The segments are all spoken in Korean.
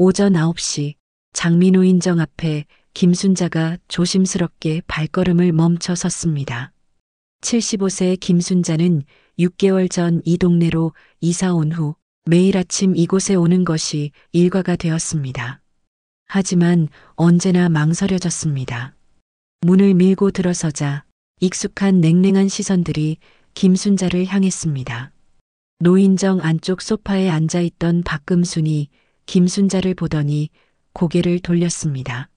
오전 9시 장민호인정 앞에 김순자가 조심스럽게 발걸음을 멈춰 섰습니다. 75세 김순자는 6개월 전 이 동네로 이사 온 후 매일 아침 이곳에 오는 것이 일과가 되었습니다. 하지만 언제나 망설여졌습니다. 문을 밀고 들어서자 익숙한 냉랭한 시선들이 김순자를 향했습니다. 노인정 안쪽 소파에 앉아있던 박금순이 김순자를 보더니 고개를 돌렸습니다.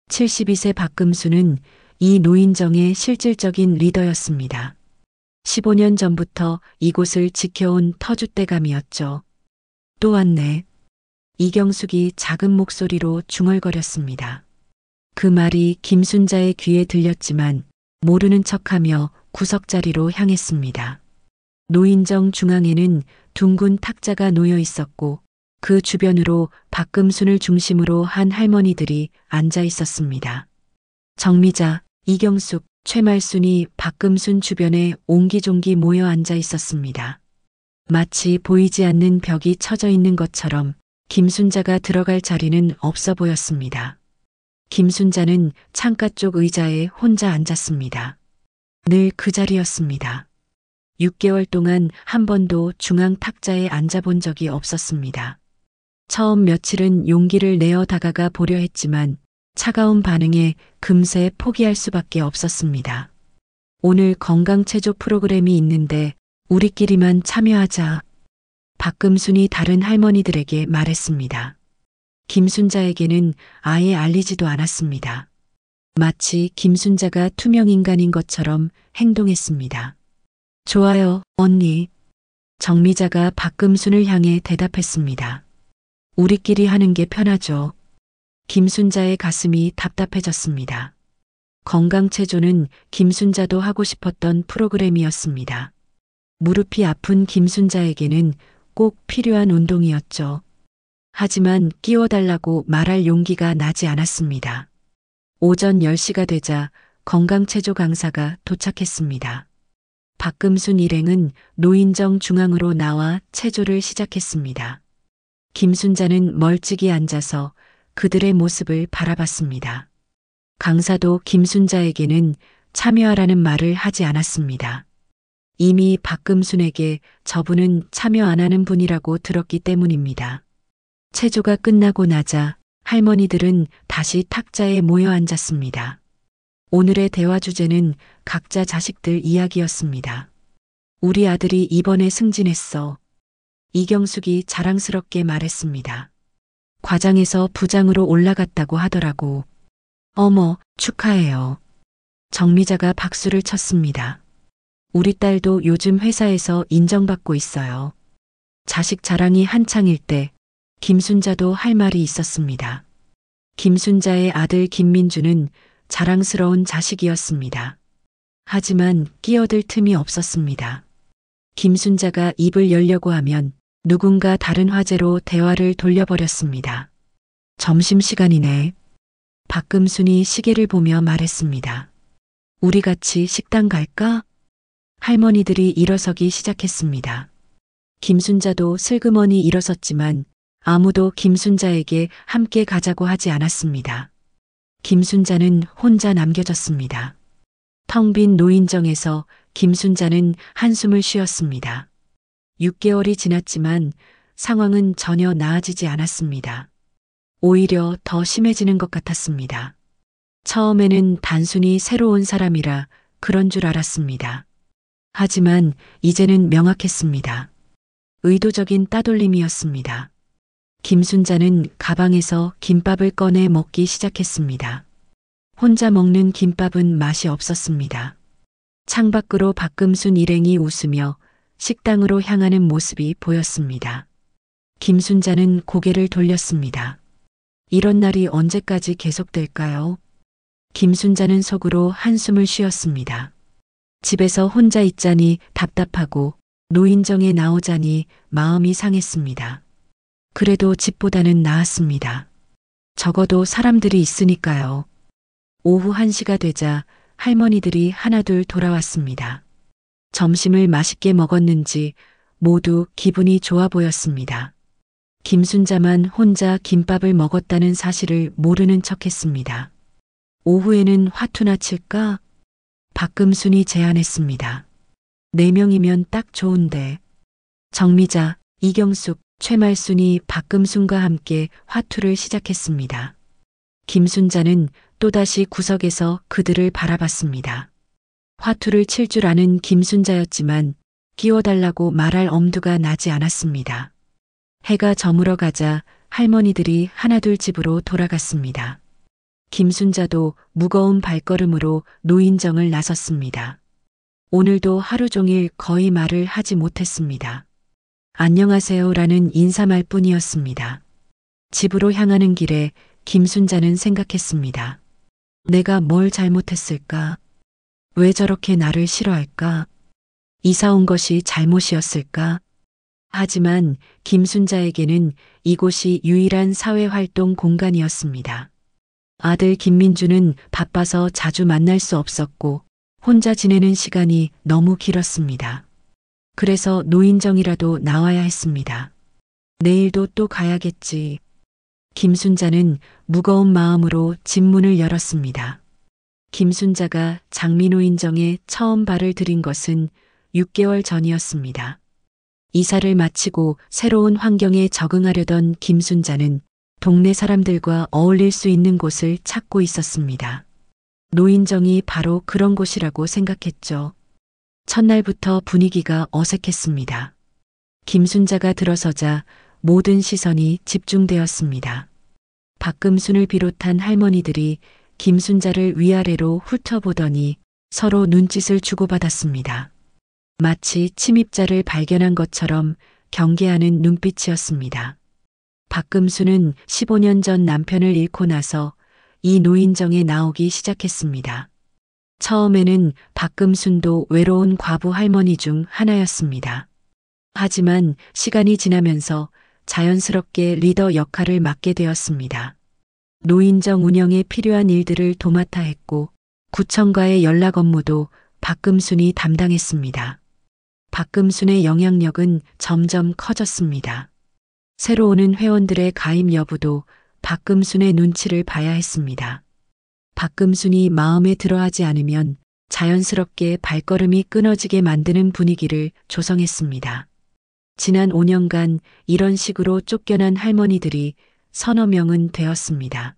72세 박금순은 이 노인정의 실질적인 리더였습니다. 15년 전부터 이곳을 지켜온 터줏대감이었죠. 또 왔네. 이경숙이 작은 목소리로 중얼거렸습니다. 그 말이 김순자의 귀에 들렸지만 모르는 척하며 구석자리로 향했습니다. 노인정 중앙에는 둥근 탁자가 놓여 있었고 그 주변으로 박금순을 중심으로 한 할머니들이 앉아 있었습니다. 정미자, 이경숙, 최말순이 박금순 주변에 옹기종기 모여 앉아 있었습니다. 마치 보이지 않는 벽이 쳐져 있는 것처럼 김순자가 들어갈 자리는 없어 보였습니다. 김순자는 창가 쪽 의자에 혼자 앉았습니다. 늘 그 자리였습니다. 6개월 동안 한 번도 중앙 탁자에 앉아본 적이 없었습니다. 처음 며칠은 용기를 내어 다가가 보려 했지만 차가운 반응에 금세 포기할 수밖에 없었습니다. 오늘 건강체조 프로그램이 있는데 우리끼리만 참여하자. 박금순이 다른 할머니들에게 말했습니다. 김순자에게는 아예 알리지도 않았습니다. 마치 김순자가 투명인간인 것처럼 행동했습니다. 좋아요, 언니. 정미자가 박금순을 향해 대답했습니다. 우리끼리 하는 게 편하죠. 김순자의 가슴이 답답해졌습니다. 건강체조는 김순자도 하고 싶었던 프로그램이었습니다. 무릎이 아픈 김순자에게는 꼭 필요한 운동이었죠. 하지만 끼워달라고 말할 용기가 나지 않았습니다. 오전 10시가 되자 건강체조 강사가 도착했습니다. 박금순 일행은 노인정 중앙으로 나와 체조를 시작했습니다. 김순자는 멀찍이 앉아서 그들의 모습을 바라봤습니다. 강사도 김순자에게는 참여하라는 말을 하지 않았습니다. 이미 박금순에게 저분은 참여 안 하는 분이라고 들었기 때문입니다. 체조가 끝나고 나자 할머니들은 다시 탁자에 모여 앉았습니다. 오늘의 대화 주제는 각자 자식들 이야기였습니다. 우리 아들이 이번에 승진했어. 이경숙이 자랑스럽게 말했습니다. 과장에서 부장으로 올라갔다고 하더라고. 어머, 축하해요. 정미자가 박수를 쳤습니다. 우리 딸도 요즘 회사에서 인정받고 있어요. 자식 자랑이 한창일 때 김순자도 할 말이 있었습니다. 김순자의 아들 김민주는 자랑스러운 자식이었습니다. 하지만 끼어들 틈이 없었습니다. 김순자가 입을 열려고 하면 누군가 다른 화제로 대화를 돌려버렸습니다. 점심시간이네. 박금순이 시계를 보며 말했습니다. 우리 같이 식당 갈까? 할머니들이 일어서기 시작했습니다. 김순자도 슬그머니 일어섰지만 아무도 김순자에게 함께 가자고 하지 않았습니다. 김순자는 혼자 남겨졌습니다. 텅 빈 노인정에서 김순자는 한숨을 쉬었습니다. 6개월이 지났지만 상황은 전혀 나아지지 않았습니다. 오히려 더 심해지는 것 같았습니다. 처음에는 단순히 새로운 사람이라 그런 줄 알았습니다. 하지만 이제는 명확했습니다. 의도적인 따돌림이었습니다. 김순자는 가방에서 김밥을 꺼내 먹기 시작했습니다. 혼자 먹는 김밥은 맛이 없었습니다. 창밖으로 박금순 일행이 웃으며 식당으로 향하는 모습이 보였습니다. 김순자는 고개를 돌렸습니다. 이런 날이 언제까지 계속될까요? 김순자는 속으로 한숨을 쉬었습니다. 집에서 혼자 있자니 답답하고 노인정에 나오자니 마음이 상했습니다. 그래도 집보다는 나았습니다. 적어도 사람들이 있으니까요. 오후 1시가 되자 할머니들이 하나둘 돌아왔습니다. 점심을 맛있게 먹었는지 모두 기분이 좋아 보였습니다. 김순자만 혼자 김밥을 먹었다는 사실을 모르는 척했습니다. 오후에는 화투나 칠까? 박금순이 제안했습니다. 4명이면 딱 좋은데. 정미자, 이경숙, 최말순이 박금순과 함께 화투를 시작했습니다. 김순자는 또다시 구석에서 그들을 바라봤습니다. 화투를 칠 줄 아는 김순자였지만 끼워달라고 말할 엄두가 나지 않았습니다. 해가 저물어 가자 할머니들이 하나둘 집으로 돌아갔습니다. 김순자도 무거운 발걸음으로 노인정을 나섰습니다. 오늘도 하루 종일 거의 말을 하지 못했습니다. 안녕하세요라는 인사말 뿐이었습니다. 집으로 향하는 길에 김순자는 생각했습니다. 내가 뭘 잘못했을까? 왜 저렇게 나를 싫어할까? 이사 온 것이 잘못이었을까? 하지만 김순자에게는 이곳이 유일한 사회활동 공간이었습니다. 아들 김민주는 바빠서 자주 만날 수 없었고 혼자 지내는 시간이 너무 길었습니다. 그래서 노인정이라도 나와야 했습니다. 내일도 또 가야겠지. 김순자는 무거운 마음으로 집 문을 열었습니다. 김순자가 장미노인정에 처음 발을 들인 것은 6개월 전이었습니다. 이사를 마치고 새로운 환경에 적응하려던 김순자는 동네 사람들과 어울릴 수 있는 곳을 찾고 있었습니다. 노인정이 바로 그런 곳이라고 생각했죠. 첫날부터 분위기가 어색했습니다. 김순자가 들어서자 모든 시선이 집중되었습니다. 박금순을 비롯한 할머니들이 김순자를 위아래로 훑어보더니 서로 눈짓을 주고받았습니다. 마치 침입자를 발견한 것처럼 경계하는 눈빛이었습니다. 박금순은 15년 전 남편을 잃고 나서 이 노인정에 나오기 시작했습니다. 처음에는 박금순도 외로운 과부 할머니 중 하나였습니다. 하지만 시간이 지나면서 자연스럽게 리더 역할을 맡게 되었습니다. 노인정 운영에 필요한 일들을 도맡아 했고 구청과의 연락 업무도 박금순이 담당했습니다. 박금순의 영향력은 점점 커졌습니다. 새로 오는 회원들의 가입 여부도 박금순의 눈치를 봐야 했습니다. 박금순이 마음에 들어하지 않으면 자연스럽게 발걸음이 끊어지게 만드는 분위기를 조성했습니다. 지난 5년간 이런 식으로 쫓겨난 할머니들이 서너 명은 되었습니다.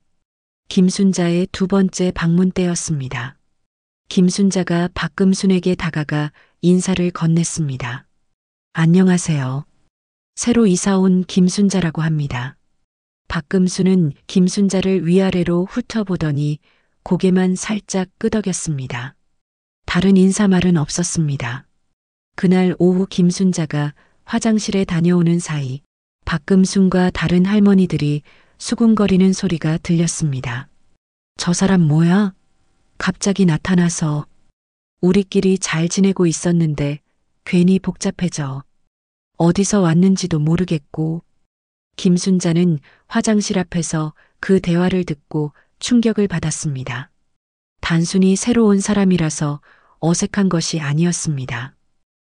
김순자의 두 번째 방문 때였습니다. 김순자가 박금순에게 다가가 인사를 건넸습니다. 안녕하세요. 새로 이사 온 김순자라고 합니다. 박금순은 김순자를 위아래로 훑어보더니 고개만 살짝 끄덕였습니다. 다른 인사말은 없었습니다. 그날 오후 김순자가 화장실에 다녀오는 사이 박금순과 다른 할머니들이 수군거리는 소리가 들렸습니다. 저 사람 뭐야? 갑자기 나타나서 우리끼리 잘 지내고 있었는데 괜히 복잡해져. 어디서 왔는지도 모르겠고. 김순자는 화장실 앞에서 그 대화를 듣고 충격을 받았습니다. 단순히 새로 온 사람이라서 어색한 것이 아니었습니다.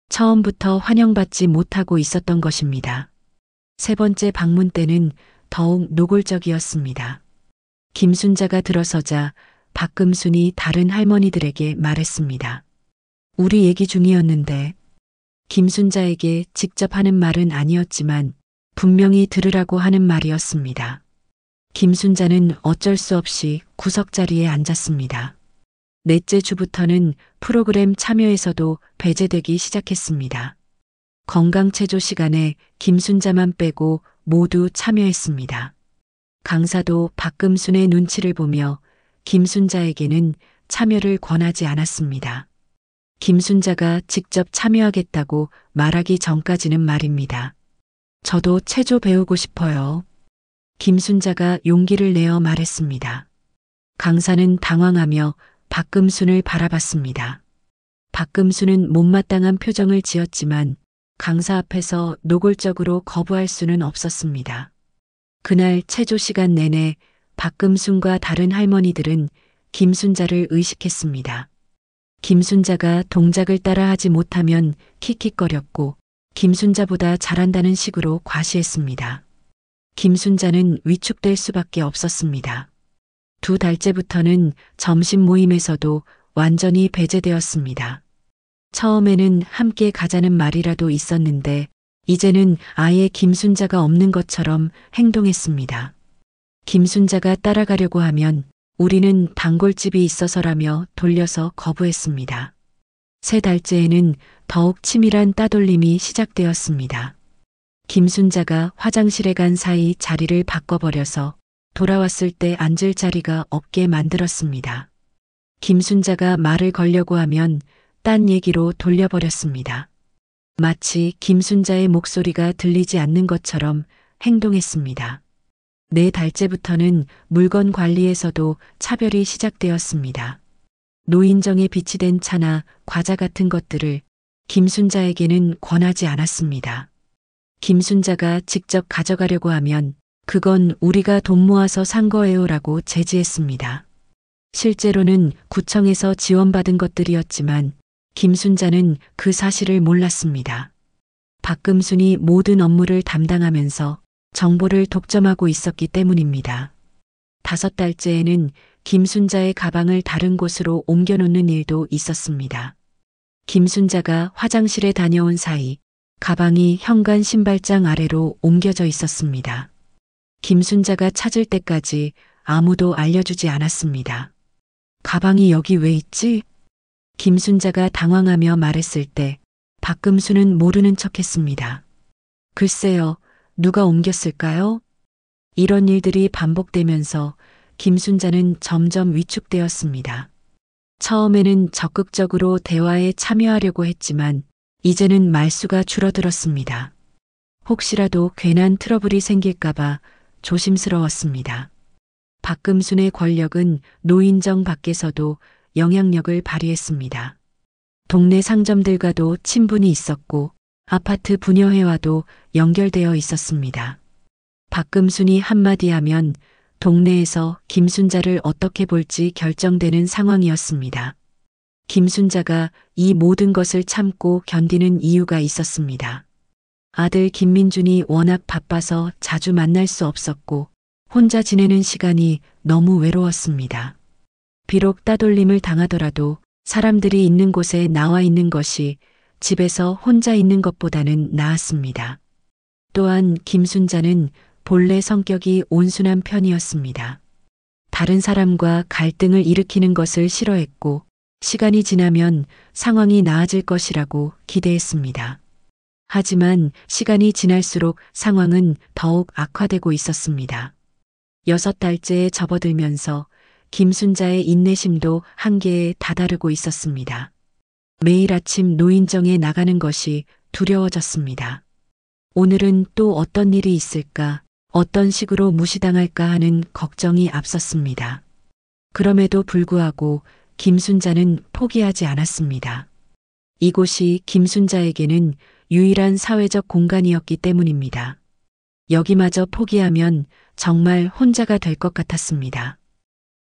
처음부터 환영받지 못하고 있었던 것입니다. 세 번째 방문 때는 더욱 노골적이었습니다. 김순자가 들어서자 박금순이 다른 할머니들에게 말했습니다. 우리 얘기 중이었는데. 김순자에게 직접 하는 말은 아니었지만 분명히 들으라고 하는 말이었습니다. 김순자는 어쩔 수 없이 구석자리에 앉았습니다. 넷째 주부터는 프로그램 참여에서도 배제되기 시작했습니다. 건강체조 시간에 김순자만 빼고 모두 참여했습니다. 강사도 박금순의 눈치를 보며 김순자에게는 참여를 권하지 않았습니다. 김순자가 직접 참여하겠다고 말하기 전까지는 말입니다. 저도 체조 배우고 싶어요. 김순자가 용기를 내어 말했습니다. 강사는 당황하며 박금순을 바라봤습니다. 박금순은 못마땅한 표정을 지었지만 강사 앞에서 노골적으로 거부할 수는 없었습니다. 그날 체조 시간 내내 박금순과 다른 할머니들은 김순자를 의식했습니다. 김순자가 동작을 따라하지 못하면 킥킥거렸고 김순자보다 잘한다는 식으로 과시했습니다. 김순자는 위축될 수밖에 없었습니다. 2달째부터는 점심 모임에서도 완전히 배제되었습니다. 처음에는 함께 가자는 말이라도 있었는데 이제는 아예 김순자가 없는 것처럼 행동했습니다. 김순자가 따라가려고 하면 우리는 단골집이 있어서라며 돌려서 거부했습니다. 3달째에는 더욱 치밀한 따돌림이 시작되었습니다. 김순자가 화장실에 간 사이 자리를 바꿔버려서 돌아왔을 때 앉을 자리가 없게 만들었습니다. 김순자가 말을 걸려고 하면 딴 얘기로 돌려버렸습니다. 마치 김순자의 목소리가 들리지 않는 것처럼 행동했습니다. 4달째부터는 물건 관리에서도 차별이 시작되었습니다. 노인정에 비치된 차나 과자 같은 것들을 김순자에게는 권하지 않았습니다. 김순자가 직접 가져가려고 하면 그건 우리가 돈 모아서 산 거예요라고 제지했습니다. 실제로는 구청에서 지원받은 것들이었지만 김순자는 그 사실을 몰랐습니다. 박금순이 모든 업무를 담당하면서 정보를 독점하고 있었기 때문입니다. 5달째에는 김순자의 가방을 다른 곳으로 옮겨놓는 일도 있었습니다. 김순자가 화장실에 다녀온 사이 가방이 현관 신발장 아래로 옮겨져 있었습니다. 김순자가 찾을 때까지 아무도 알려주지 않았습니다. 가방이 여기 왜 있지? 김순자가 당황하며 말했을 때 박금수는 모르는 척했습니다. 글쎄요, 누가 옮겼을까요? 이런 일들이 반복되면서 김순자는 점점 위축되었습니다. 처음에는 적극적으로 대화에 참여하려고 했지만 이제는 말수가 줄어들었습니다. 혹시라도 괜한 트러블이 생길까봐 조심스러웠습니다. 박금순의 권력은 노인정 밖에서도 영향력을 발휘했습니다. 동네 상점들과도 친분이 있었고 아파트 분여회와도 연결되어 있었습니다. 박금순이 한마디 하면 동네에서 김순자를 어떻게 볼지 결정되는 상황이었습니다. 김순자가 이 모든 것을 참고 견디는 이유가 있었습니다. 아들 김민준이 워낙 바빠서 자주 만날 수 없었고 혼자 지내는 시간이 너무 외로웠습니다. 비록 따돌림을 당하더라도 사람들이 있는 곳에 나와 있는 것이 집에서 혼자 있는 것보다는 나았습니다. 또한 김순자는 본래 성격이 온순한 편이었습니다. 다른 사람과 갈등을 일으키는 것을 싫어했고 시간이 지나면 상황이 나아질 것이라고 기대했습니다. 하지만 시간이 지날수록 상황은 더욱 악화되고 있었습니다. 6달째에 접어들면서 김순자의 인내심도 한계에 다다르고 있었습니다. 매일 아침 노인정에 나가는 것이 두려워졌습니다. 오늘은 또 어떤 일이 있을까, 어떤 식으로 무시당할까 하는 걱정이 앞섰습니다. 그럼에도 불구하고 김순자는 포기하지 않았습니다. 이곳이 김순자에게는 유일한 사회적 공간이었기 때문입니다. 여기마저 포기하면 정말 혼자가 될 것 같았습니다.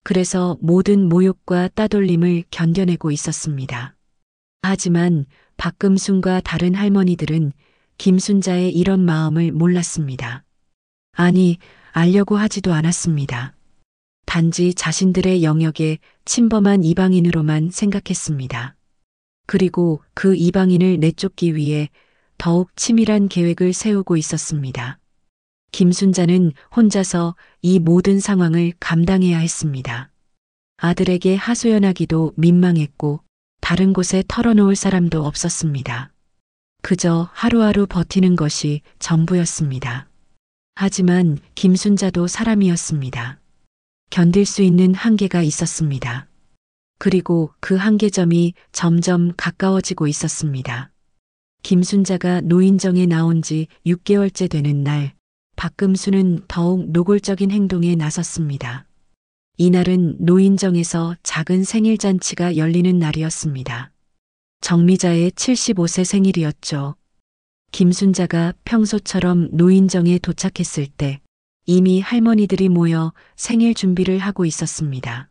그래서 모든 모욕과 따돌림을 견뎌내고 있었습니다. 하지만 박금순과 다른 할머니들은 김순자의 이런 마음을 몰랐습니다. 아니, 알려고 하지도 않았습니다. 단지 자신들의 영역에 침범한 이방인으로만 생각했습니다. 그리고 그 이방인을 내쫓기 위해 더욱 치밀한 계획을 세우고 있었습니다. 김순자는 혼자서 이 모든 상황을 감당해야 했습니다. 아들에게 하소연하기도 민망했고 다른 곳에 털어놓을 사람도 없었습니다. 그저 하루하루 버티는 것이 전부였습니다. 하지만 김순자도 사람이었습니다. 견딜 수 있는 한계가 있었습니다. 그리고 그 한계점이 점점 가까워지고 있었습니다. 김순자가 노인정에 나온 지 6개월째 되는 날, 박금수는 더욱 노골적인 행동에 나섰습니다. 이날은 노인정에서 작은 생일잔치가 열리는 날이었습니다. 정미자의 75세 생일이었죠. 김순자가 평소처럼 노인정에 도착했을 때 이미 할머니들이 모여 생일 준비를 하고 있었습니다.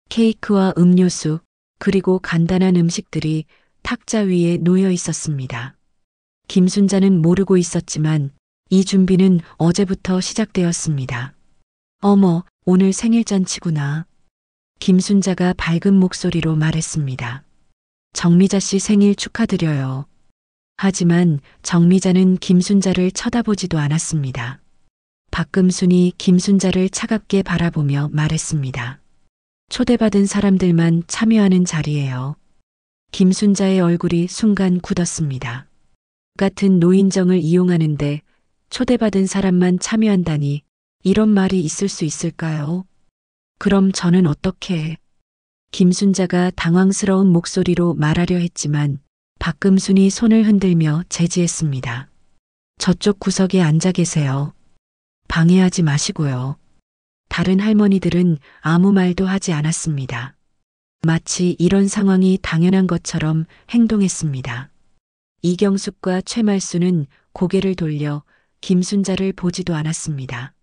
케이크와 음료수, 그리고 간단한 음식들이 탁자 위에 놓여 있었습니다. 김순자는 모르고 있었지만 이 준비는 어제부터 시작되었습니다. 어머, 오늘 생일잔치구나. 김순자가 밝은 목소리로 말했습니다. 정미자 씨 생일 축하드려요. 하지만 정미자는 김순자를 쳐다보지도 않았습니다. 박금순이 김순자를 차갑게 바라보며 말했습니다. 초대받은 사람들만 참여하는 자리예요. 김순자의 얼굴이 순간 굳었습니다. 같은 노인정을 이용하는데 초대받은 사람만 참여한다니 이런 말이 있을 수 있을까요? 그럼 저는 어떻게? 김순자가 당황스러운 목소리로 말하려 했지만 박금순이 손을 흔들며 제지했습니다. 저쪽 구석에 앉아 계세요. 방해하지 마시고요. 다른 할머니들은 아무 말도 하지 않았습니다. 마치 이런 상황이 당연한 것처럼 행동했습니다. 이경숙과 최말수는 고개를 돌려 김순자를 보지도 않았습니다.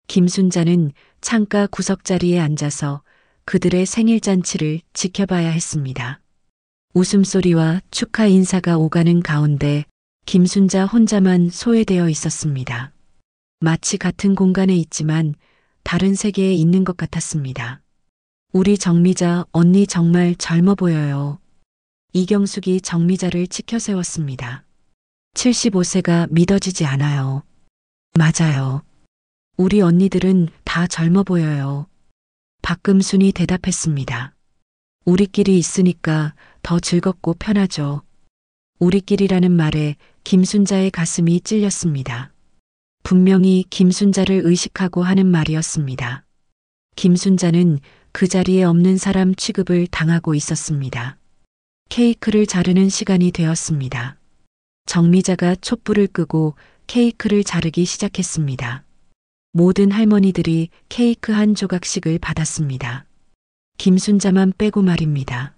김순자는 창가 구석자리에 앉아서 그들의 생일잔치를 지켜봐야 했습니다. 웃음소리와 축하 인사가 오가는 가운데 김순자 혼자만 소외되어 있었습니다. 마치 같은 공간에 있지만 다른 세계에 있는 것 같았습니다. 우리 정미자 언니 정말 젊어 보여요. 이경숙이 정미자를 치켜 세웠습니다. 75세가 믿어지지 않아요. 맞아요. 우리 언니들은 다 젊어 보여요. 박금순이 대답했습니다. 우리끼리 있으니까 더 즐겁고 편하죠. 우리끼리라는 말에 김순자의 가슴이 찔렸습니다. 분명히 김순자를 의식하고 하는 말이었습니다. 김순자는 그 자리에 없는 사람 취급을 당하고 있었습니다. 케이크를 자르는 시간이 되었습니다. 정미자가 촛불을 끄고 케이크를 자르기 시작했습니다. 모든 할머니들이 케이크 한 조각씩을 받았습니다. 김순자만 빼고 말입니다.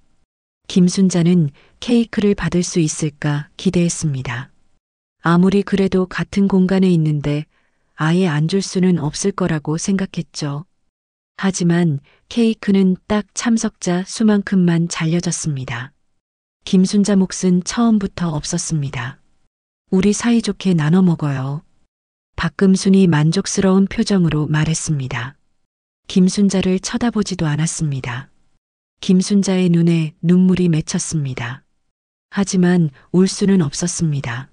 김순자는 케이크를 받을 수 있을까 기대했습니다. 아무리 그래도 같은 공간에 있는데 아예 안 줄 수는 없을 거라고 생각했죠. 하지만 케이크는 딱 참석자 수만큼만 잘려졌습니다. 김순자 몫은 처음부터 없었습니다. 우리 사이좋게 나눠 먹어요. 박금순이 만족스러운 표정으로 말했습니다. 김순자를 쳐다보지도 않았습니다. 김순자의 눈에 눈물이 맺혔습니다. 하지만 울 수는 없었습니다.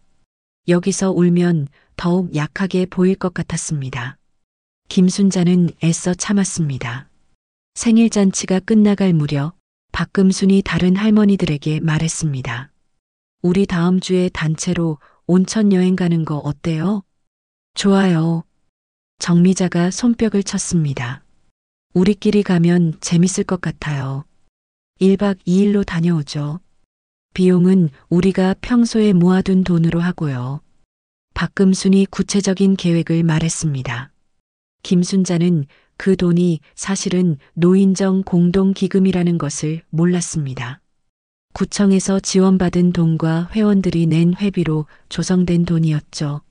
여기서 울면 더욱 약하게 보일 것 같았습니다. 김순자는 애써 참았습니다. 생일잔치가 끝나갈 무렵 박금순이 다른 할머니들에게 말했습니다. 우리 다음 주에 단체로 온천 여행 가는 거 어때요? 좋아요. 정미자가 손뼉을 쳤습니다. 우리끼리 가면 재밌을 것 같아요. 1박 2일로 다녀오죠. 비용은 우리가 평소에 모아둔 돈으로 하고요. 박금순이 구체적인 계획을 말했습니다. 김순자는 그 돈이 사실은 노인정 공동기금이라는 것을 몰랐습니다. 구청에서 지원받은 돈과 회원들이 낸 회비로 조성된 돈이었죠.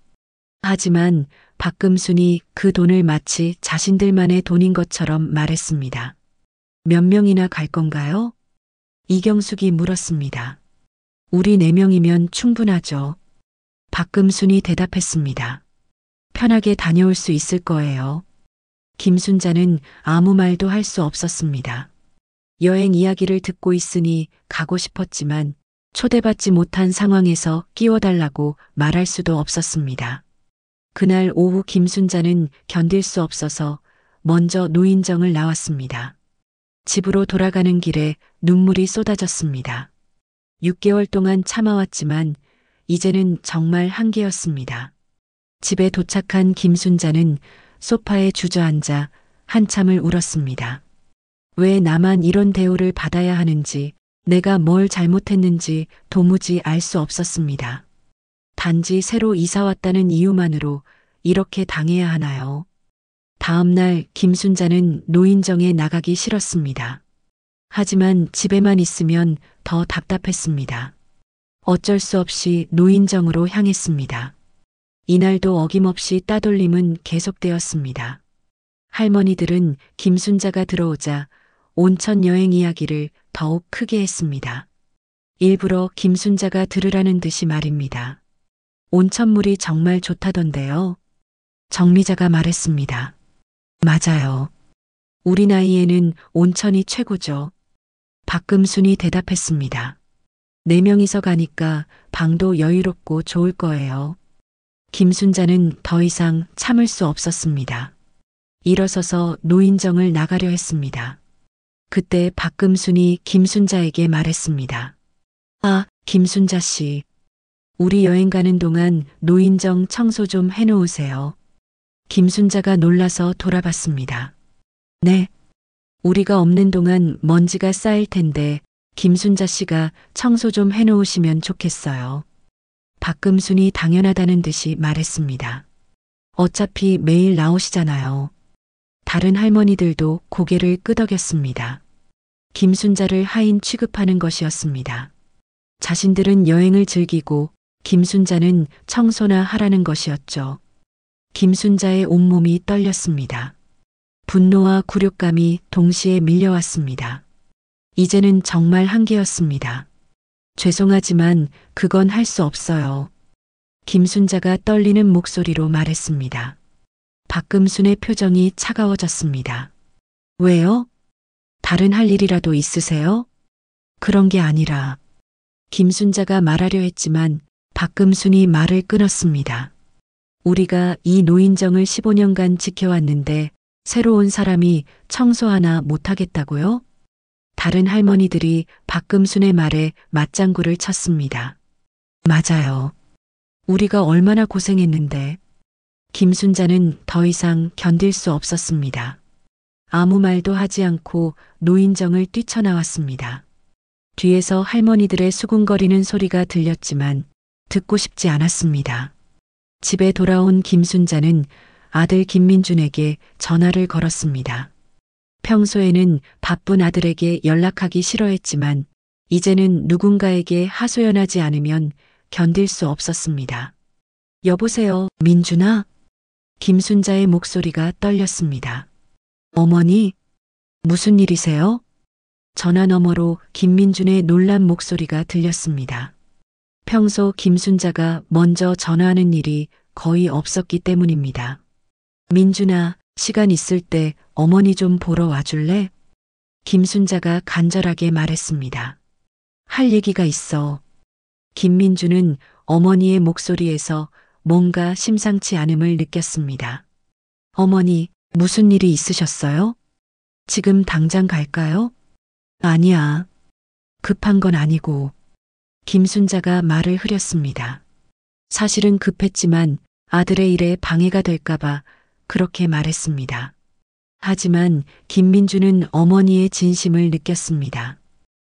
하지만 박금순이 그 돈을 마치 자신들만의 돈인 것처럼 말했습니다. 몇 명이나 갈 건가요? 이경숙이 물었습니다. 우리 4명이면 충분하죠. 박금순이 대답했습니다. 편하게 다녀올 수 있을 거예요. 김순자는 아무 말도 할 수 없었습니다. 여행 이야기를 듣고 있으니 가고 싶었지만 초대받지 못한 상황에서 끼워달라고 말할 수도 없었습니다. 그날 오후 김순자는 견딜 수 없어서 먼저 노인정을 나왔습니다. 집으로 돌아가는 길에 눈물이 쏟아졌습니다. 6개월 동안 참아왔지만 이제는 정말 한계였습니다. 집에 도착한 김순자는 소파에 주저앉아 한참을 울었습니다. 왜 나만 이런 대우를 받아야 하는지, 내가 뭘 잘못했는지 도무지 알 수 없었습니다. 단지 새로 이사 왔다는 이유만으로 이렇게 당해야 하나요? 다음 날 김순자는 노인정에 나가기 싫었습니다. 하지만 집에만 있으면 더 답답했습니다. 어쩔 수 없이 노인정으로 향했습니다. 이날도 어김없이 따돌림은 계속되었습니다. 할머니들은 김순자가 들어오자 온천 여행 이야기를 더욱 크게 했습니다. 일부러 김순자가 들으라는 듯이 말입니다. 온천물이 정말 좋다던데요. 정미자가 말했습니다. 맞아요. 우리 나이에는 온천이 최고죠. 박금순이 대답했습니다. 4명이서 가니까 방도 여유롭고 좋을 거예요. 김순자는 더 이상 참을 수 없었습니다. 일어서서 노인정을 나가려 했습니다. 그때 박금순이 김순자에게 말했습니다. 아, 김순자 씨. 우리 여행 가는 동안 노인정 청소 좀 해놓으세요. 김순자가 놀라서 돌아봤습니다. 네. 우리가 없는 동안 먼지가 쌓일 텐데 김순자 씨가 청소 좀 해놓으시면 좋겠어요. 박금순이 당연하다는 듯이 말했습니다. 어차피 매일 나오시잖아요. 다른 할머니들도 고개를 끄덕였습니다. 김순자를 하인 취급하는 것이었습니다. 자신들은 여행을 즐기고 김순자는 청소나 하라는 것이었죠. 김순자의 온몸이 떨렸습니다. 분노와 굴욕감이 동시에 밀려왔습니다. 이제는 정말 한계였습니다. 죄송하지만 그건 할 수 없어요. 김순자가 떨리는 목소리로 말했습니다. 박금순의 표정이 차가워졌습니다. 왜요? 다른 할 일이라도 있으세요? 그런 게 아니라. 김순자가 말하려 했지만 박금순이 말을 끊었습니다. 우리가 이 노인정을 15년간 지켜왔는데 새로운 사람이 청소 하나 못하겠다고요? 다른 할머니들이 박금순의 말에 맞장구를 쳤습니다. 맞아요. 우리가 얼마나 고생했는데. 김순자는 더 이상 견딜 수 없었습니다. 아무 말도 하지 않고 노인정을 뛰쳐나왔습니다. 뒤에서 할머니들의 수군거리는 소리가 들렸지만 듣고 싶지 않았습니다. 집에 돌아온 김순자는 아들 김민준에게 전화를 걸었습니다. 평소에는 바쁜 아들에게 연락하기 싫어했지만 이제는 누군가에게 하소연하지 않으면 견딜 수 없었습니다. 여보세요, 민준아? 김순자의 목소리가 떨렸습니다. 어머니, 무슨 일이세요? 전화 너머로 김민준의 놀란 목소리가 들렸습니다. 평소 김순자가 먼저 전화하는 일이 거의 없었기 때문입니다. 민준아, 시간 있을 때 어머니 좀 보러 와줄래? 김순자가 간절하게 말했습니다. 할 얘기가 있어. 김민준은 어머니의 목소리에서 뭔가 심상치 않음을 느꼈습니다. 어머니, 무슨 일이 있으셨어요? 지금 당장 갈까요? 아니야. 급한 건 아니고. 김순자가 말을 흐렸습니다. 사실은 급했지만 아들의 일에 방해가 될까봐 그렇게 말했습니다. 하지만 김민주는 어머니의 진심을 느꼈습니다.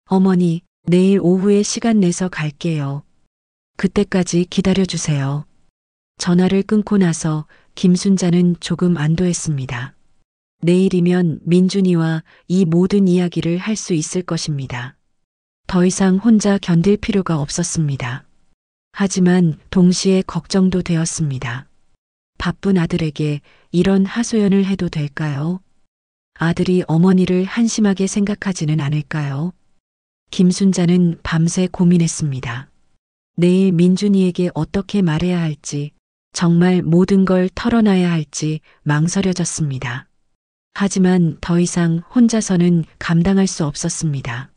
어머니, 내일 오후에 시간 내서 갈게요. 그때까지 기다려주세요. 전화를 끊고 나서 김순자는 조금 안도했습니다. 내일이면 민준이와 이 모든 이야기를 할 수 있을 것입니다. 더 이상 혼자 견딜 필요가 없었습니다. 하지만 동시에 걱정도 되었습니다. 바쁜 아들에게 이런 하소연을 해도 될까요? 아들이 어머니를 한심하게 생각하지는 않을까요? 김순자는 밤새 고민했습니다. 내일 민준이에게 어떻게 말해야 할지, 정말 모든 걸 털어놔야 할지 망설여졌습니다. 하지만 더 이상 혼자서는 감당할 수 없었습니다.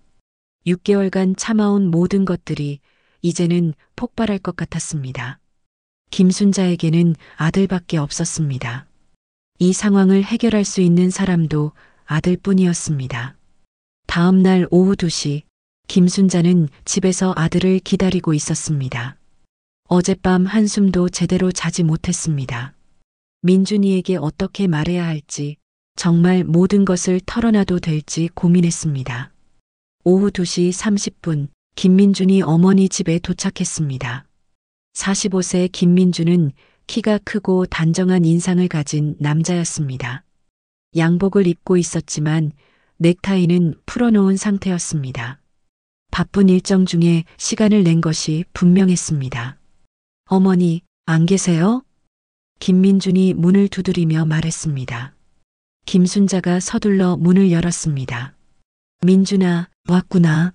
6개월간 참아온 모든 것들이 이제는 폭발할 것 같았습니다. 김순자에게는 아들밖에 없었습니다. 이 상황을 해결할 수 있는 사람도 아들뿐이었습니다. 다음 날 오후 2시, 김순자는 집에서 아들을 기다리고 있었습니다. 어젯밤 한숨도 제대로 자지 못했습니다. 민준이에게 어떻게 말해야 할지, 정말 모든 것을 털어놔도 될지 고민했습니다. 오후 2시 30분, 김민준이 어머니 집에 도착했습니다. 45세 김민준은 키가 크고 단정한 인상을 가진 남자였습니다. 양복을 입고 있었지만 넥타이는 풀어놓은 상태였습니다. 바쁜 일정 중에 시간을 낸 것이 분명했습니다. 어머니, 안 계세요? 김민준이 문을 두드리며 말했습니다. 김순자가 서둘러 문을 열었습니다. 민준아, 왔구나.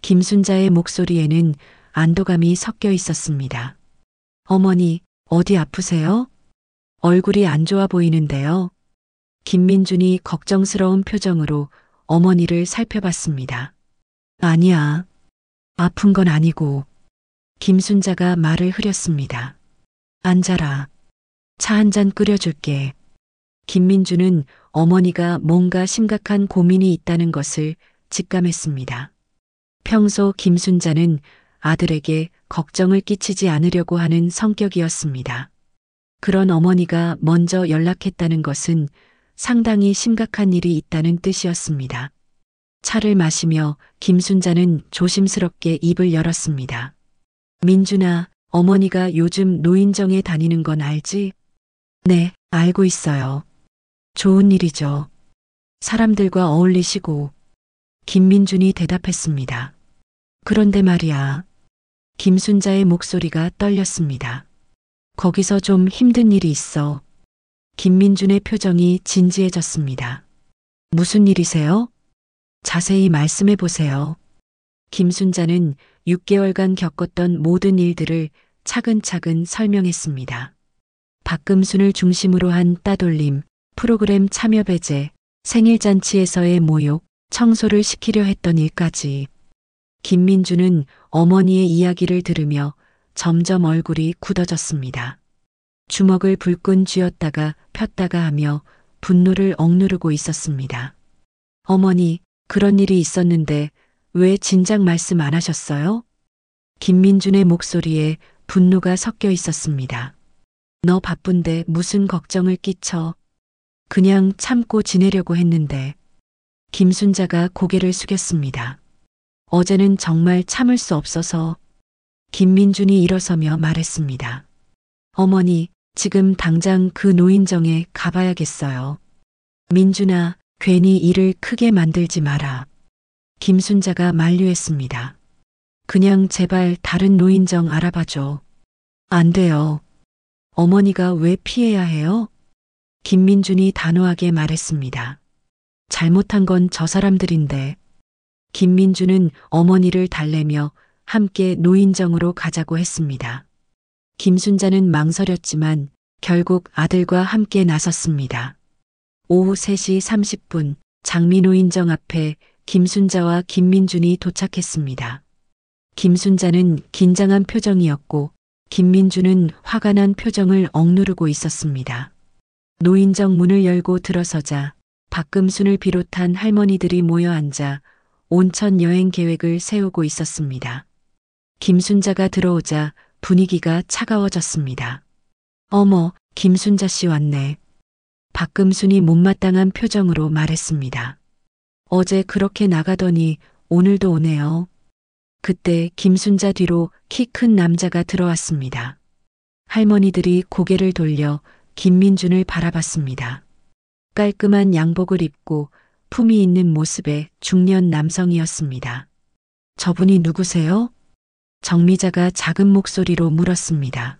김순자의 목소리에는 안도감이 섞여 있었습니다. 어머니, 어디 아프세요? 얼굴이 안 좋아 보이는데요. 김민준이 걱정스러운 표정으로 어머니를 살펴봤습니다. 아니야. 아픈 건 아니고. 김순자가 말을 흐렸습니다. 앉아라. 차 한 잔 끓여줄게. 김민주는 어머니가 뭔가 심각한 고민이 있다는 것을 직감했습니다. 평소 김순자는 아들에게 걱정을 끼치지 않으려고 하는 성격이었습니다. 그런 어머니가 먼저 연락했다는 것은 상당히 심각한 일이 있다는 뜻이었습니다. 차를 마시며 김순자는 조심스럽게 입을 열었습니다. 민준아, 어머니가 요즘 노인정에 다니는 건 알지? 네, 알고 있어요. 좋은 일이죠. 사람들과 어울리시고. 김민준이 대답했습니다. 그런데 말이야. 김순자의 목소리가 떨렸습니다. 거기서 좀 힘든 일이 있어. 김민준의 표정이 진지해졌습니다. 무슨 일이세요? 자세히 말씀해 보세요. 김순자는 6개월간 겪었던 모든 일들을 차근차근 설명했습니다. 박금순을 중심으로 한 따돌림, 프로그램 참여 배제, 생일잔치에서의 모욕, 청소를 시키려 했던 일까지. 김민주는 어머니의 이야기를 들으며 점점 얼굴이 굳어졌습니다. 주먹을 불끈 쥐었다가 폈다가 하며 분노를 억누르고 있었습니다. 어머니, 그런 일이 있었는데 왜 진작 말씀 안 하셨어요? 김민준의 목소리에 분노가 섞여 있었습니다. 너 바쁜데 무슨 걱정을 끼쳐. 그냥 참고 지내려고 했는데. 김순자가 고개를 숙였습니다. 어제는 정말 참을 수 없어서. 김민준이 일어서며 말했습니다. 어머니, 지금 당장 그 노인정에 가봐야겠어요. 민준아, 괜히 일을 크게 만들지 마라. 김순자가 만류했습니다. 그냥 제발 다른 노인정 알아봐줘. 안 돼요. 어머니가 왜 피해야 해요? 김민준이 단호하게 말했습니다. 잘못한 건 저 사람들인데. 김민준은 어머니를 달래며 함께 노인정으로 가자고 했습니다. 김순자는 망설였지만 결국 아들과 함께 나섰습니다. 오후 3시 30분 장미노인정 앞에 김순자와 김민준이 도착했습니다. 김순자는 긴장한 표정이었고 김민준은 화가 난 표정을 억누르고 있었습니다. 노인정 문을 열고 들어서자 박금순을 비롯한 할머니들이 모여 앉아 온천 여행 계획을 세우고 있었습니다. 김순자가 들어오자 분위기가 차가워졌습니다. 어머, 김순자 씨 왔네. 박금순이 못마땅한 표정으로 말했습니다. 어제 그렇게 나가더니 오늘도 오네요. 그때 김순자 뒤로 키 큰 남자가 들어왔습니다. 할머니들이 고개를 돌려 김민준을 바라봤습니다. 깔끔한 양복을 입고 품이 있는 모습의 중년 남성이었습니다. 저분이 누구세요? 정미자가 작은 목소리로 물었습니다.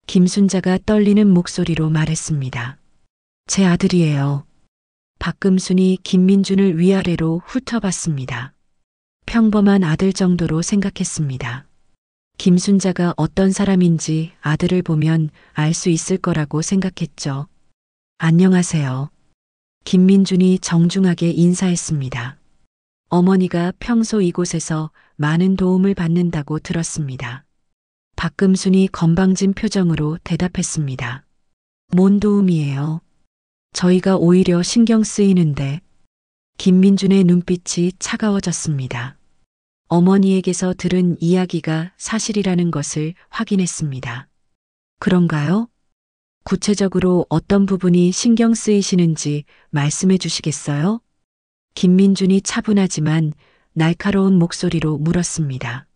김순자가 떨리는 목소리로 말했습니다. 제 아들이에요. 박금순이 김민준을 위아래로 훑어봤습니다. 평범한 아들 정도로 생각했습니다. 김순자가 어떤 사람인지 아들을 보면 알 수 있을 거라고 생각했죠. 안녕하세요. 김민준이 정중하게 인사했습니다. 어머니가 평소 이곳에서 많은 도움을 받는다고 들었습니다. 박금순이 건방진 표정으로 대답했습니다. 뭔 도움이에요? 저희가 오히려 신경 쓰이는데. 김민준의 눈빛이 차가워졌습니다. 어머니에게서 들은 이야기가 사실이라는 것을 확인했습니다. 그런가요? 구체적으로 어떤 부분이 신경 쓰이시는지 말씀해 주시겠어요? 김민준이 차분하지만 날카로운 목소리로 물었습니다.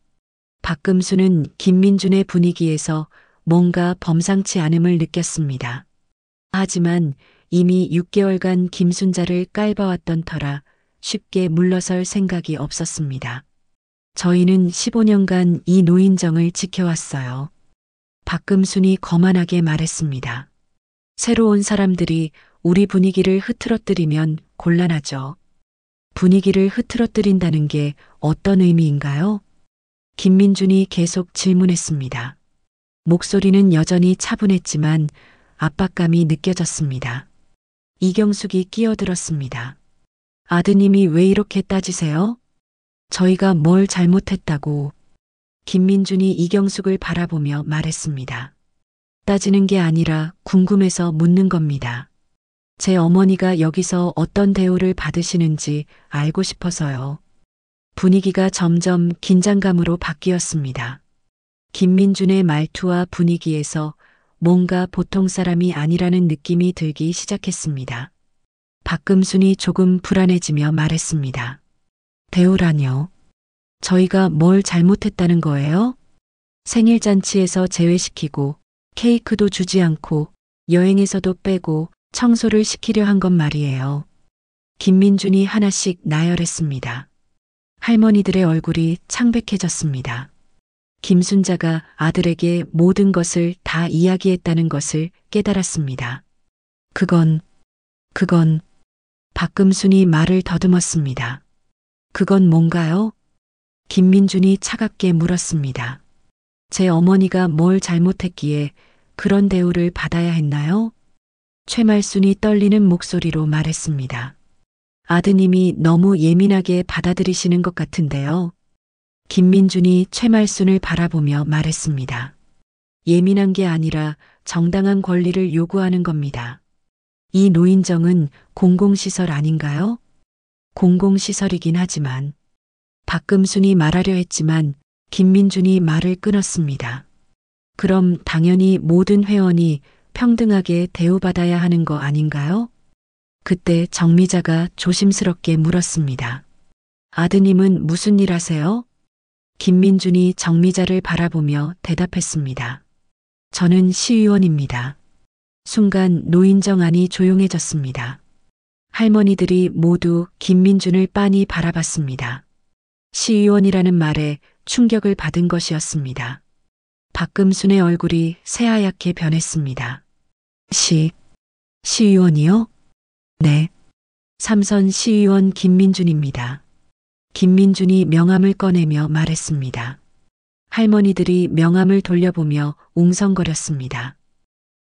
박금수는 김민준의 분위기에서 뭔가 범상치 않음을 느꼈습니다. 하지만 이미 6개월간 김순자를 깔봐왔던 터라 쉽게 물러설 생각이 없었습니다. 저희는 15년간 이 노인정을 지켜왔어요. 박금순이 거만하게 말했습니다. 새로운 사람들이 우리 분위기를 흐트러뜨리면 곤란하죠. 분위기를 흐트러뜨린다는 게 어떤 의미인가요? 김민준이 계속 질문했습니다. 목소리는 여전히 차분했지만 압박감이 느껴졌습니다. 이경숙이 끼어들었습니다. 아드님이 왜 이렇게 따지세요? 저희가 뭘 잘못했다고. 김민준이 이경숙을 바라보며 말했습니다. 따지는 게 아니라 궁금해서 묻는 겁니다. 제 어머니가 여기서 어떤 대우를 받으시는지 알고 싶어서요. 분위기가 점점 긴장감으로 바뀌었습니다. 김민준의 말투와 분위기에서 뭔가 보통 사람이 아니라는 느낌이 들기 시작했습니다. 박금순이 조금 불안해지며 말했습니다. 대우라뇨? 저희가 뭘 잘못했다는 거예요? 생일잔치에서 제외시키고 케이크도 주지 않고 여행에서도 빼고 청소를 시키려 한 건 말이에요. 김민준이 하나씩 나열했습니다. 할머니들의 얼굴이 창백해졌습니다. 김순자가 아들에게 모든 것을 다 이야기했다는 것을 깨달았습니다. 그건 박금순이 말을 더듬었습니다. 그건 뭔가요? 김민준이 차갑게 물었습니다. 제 어머니가 뭘 잘못했기에 그런 대우를 받아야 했나요? 최말순이 떨리는 목소리로 말했습니다. 아드님이 너무 예민하게 받아들이시는 것 같은데요. 김민준이 최말순을 바라보며 말했습니다. 예민한 게 아니라 정당한 권리를 요구하는 겁니다. 이 노인정은 공공시설 아닌가요? 공공시설이긴 하지만. 박금순이 말하려 했지만 김민준이 말을 끊었습니다. 그럼 당연히 모든 회원이 평등하게 대우받아야 하는 거 아닌가요? 그때 정미자가 조심스럽게 물었습니다. 아드님은 무슨 일 하세요? 김민준이 정미자를 바라보며 대답했습니다. 저는 시의원입니다. 순간 노인정 안이 조용해졌습니다. 할머니들이 모두 김민준을 빤히 바라봤습니다. 시의원이라는 말에 충격을 받은 것이었습니다. 박금순의 얼굴이 새하얗게 변했습니다. 시의원이요? 네. 삼선 시의원 김민준입니다. 김민준이 명함을 꺼내며 말했습니다. 할머니들이 명함을 돌려보며 웅성거렸습니다.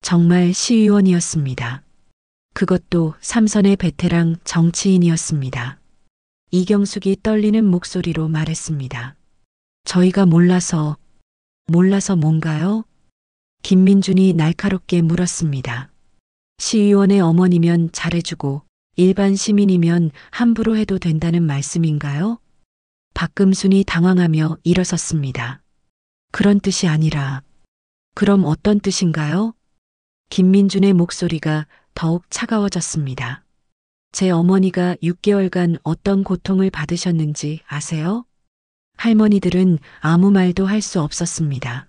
정말 시의원이었습니다. 그것도 삼선의 베테랑 정치인이었습니다. 이경숙이 떨리는 목소리로 말했습니다. 저희가 몰라서 뭔가요? 김민준이 날카롭게 물었습니다. 시의원의 어머니면 잘해주고 일반 시민이면 함부로 해도 된다는 말씀인가요? 박금순이 당황하며 일어섰습니다. 그런 뜻이 아니라. 그럼 어떤 뜻인가요? 김민준의 목소리가 더욱 차가워졌습니다. 제 어머니가 6개월간 어떤 고통을 받으셨는지 아세요? 할머니들은 아무 말도 할 수 없었습니다.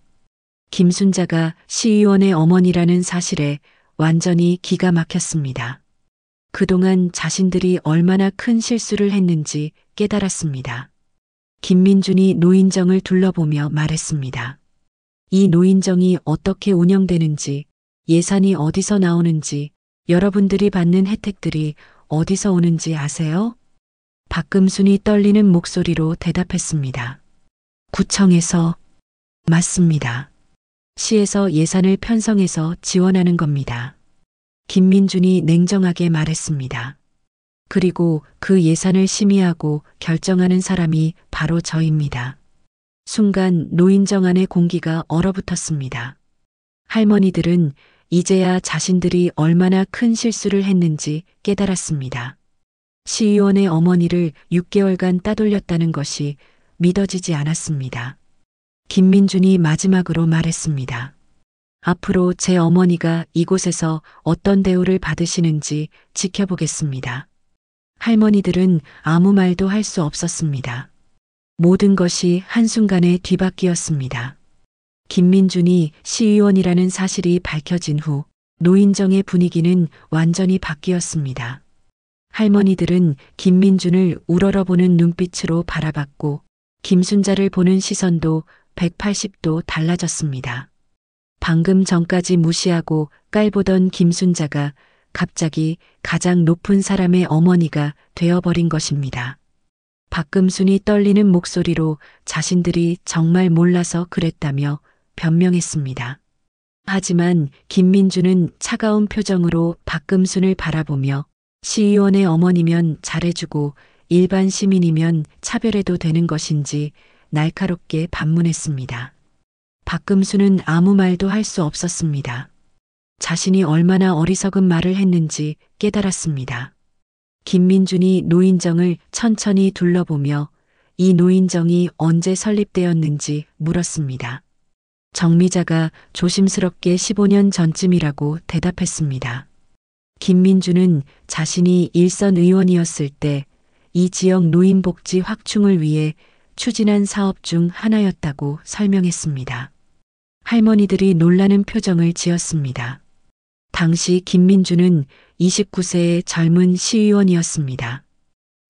김순자가 시의원의 어머니라는 사실에 완전히 기가 막혔습니다. 그동안 자신들이 얼마나 큰 실수를 했는지 깨달았습니다. 김민준이 노인정을 둘러보며 말했습니다. 이 노인정이 어떻게 운영되는지, 예산이 어디서 나오는지, 여러분들이 받는 혜택들이 어디서 오는지 아세요? 박금순이 떨리는 목소리로 대답했습니다. 구청에서. 맞습니다. 시에서 예산을 편성해서 지원하는 겁니다. 김민준이 냉정하게 말했습니다. 그리고 그 예산을 심의하고 결정하는 사람이 바로 저입니다. 순간 노인정 안의 공기가 얼어붙었습니다. 할머니들은 이제야 자신들이 얼마나 큰 실수를 했는지 깨달았습니다. 시의원의 어머니를 6개월간 따돌렸다는 것이 믿어지지 않았습니다. 김민준이 마지막으로 말했습니다. 앞으로 제 어머니가 이곳에서 어떤 대우를 받으시는지 지켜보겠습니다. 할머니들은 아무 말도 할 수 없었습니다. 모든 것이 한순간에 뒤바뀌었습니다. 김민준이 시의원이라는 사실이 밝혀진 후 노인정의 분위기는 완전히 바뀌었습니다. 할머니들은 김민준을 우러러보는 눈빛으로 바라봤고 김순자를 보는 시선도 180도 달라졌습니다. 방금 전까지 무시하고 깔보던 김순자가 갑자기 가장 높은 사람의 어머니가 되어버린 것입니다. 박금순이 떨리는 목소리로 자신들이 정말 몰라서 그랬다며 변명했습니다. 하지만 김민주는 차가운 표정으로 박금순을 바라보며 시의원의 어머니면 잘해주고 일반 시민이면 차별해도 되는 것인지 날카롭게 반문했습니다. 박금순은 아무 말도 할 수 없었습니다. 자신이 얼마나 어리석은 말을 했는지 깨달았습니다. 김민준이 노인정을 천천히 둘러보며 이 노인정이 언제 설립되었는지 물었습니다. 정미자가 조심스럽게 15년 전쯤이라고 대답했습니다. 김민주는 자신이 일선 의원이었을 때 이 지역 노인복지 확충을 위해 추진한 사업 중 하나였다고 설명했습니다. 할머니들이 놀라는 표정을 지었습니다. 당시 김민주는 29세의 젊은 시의원이었습니다.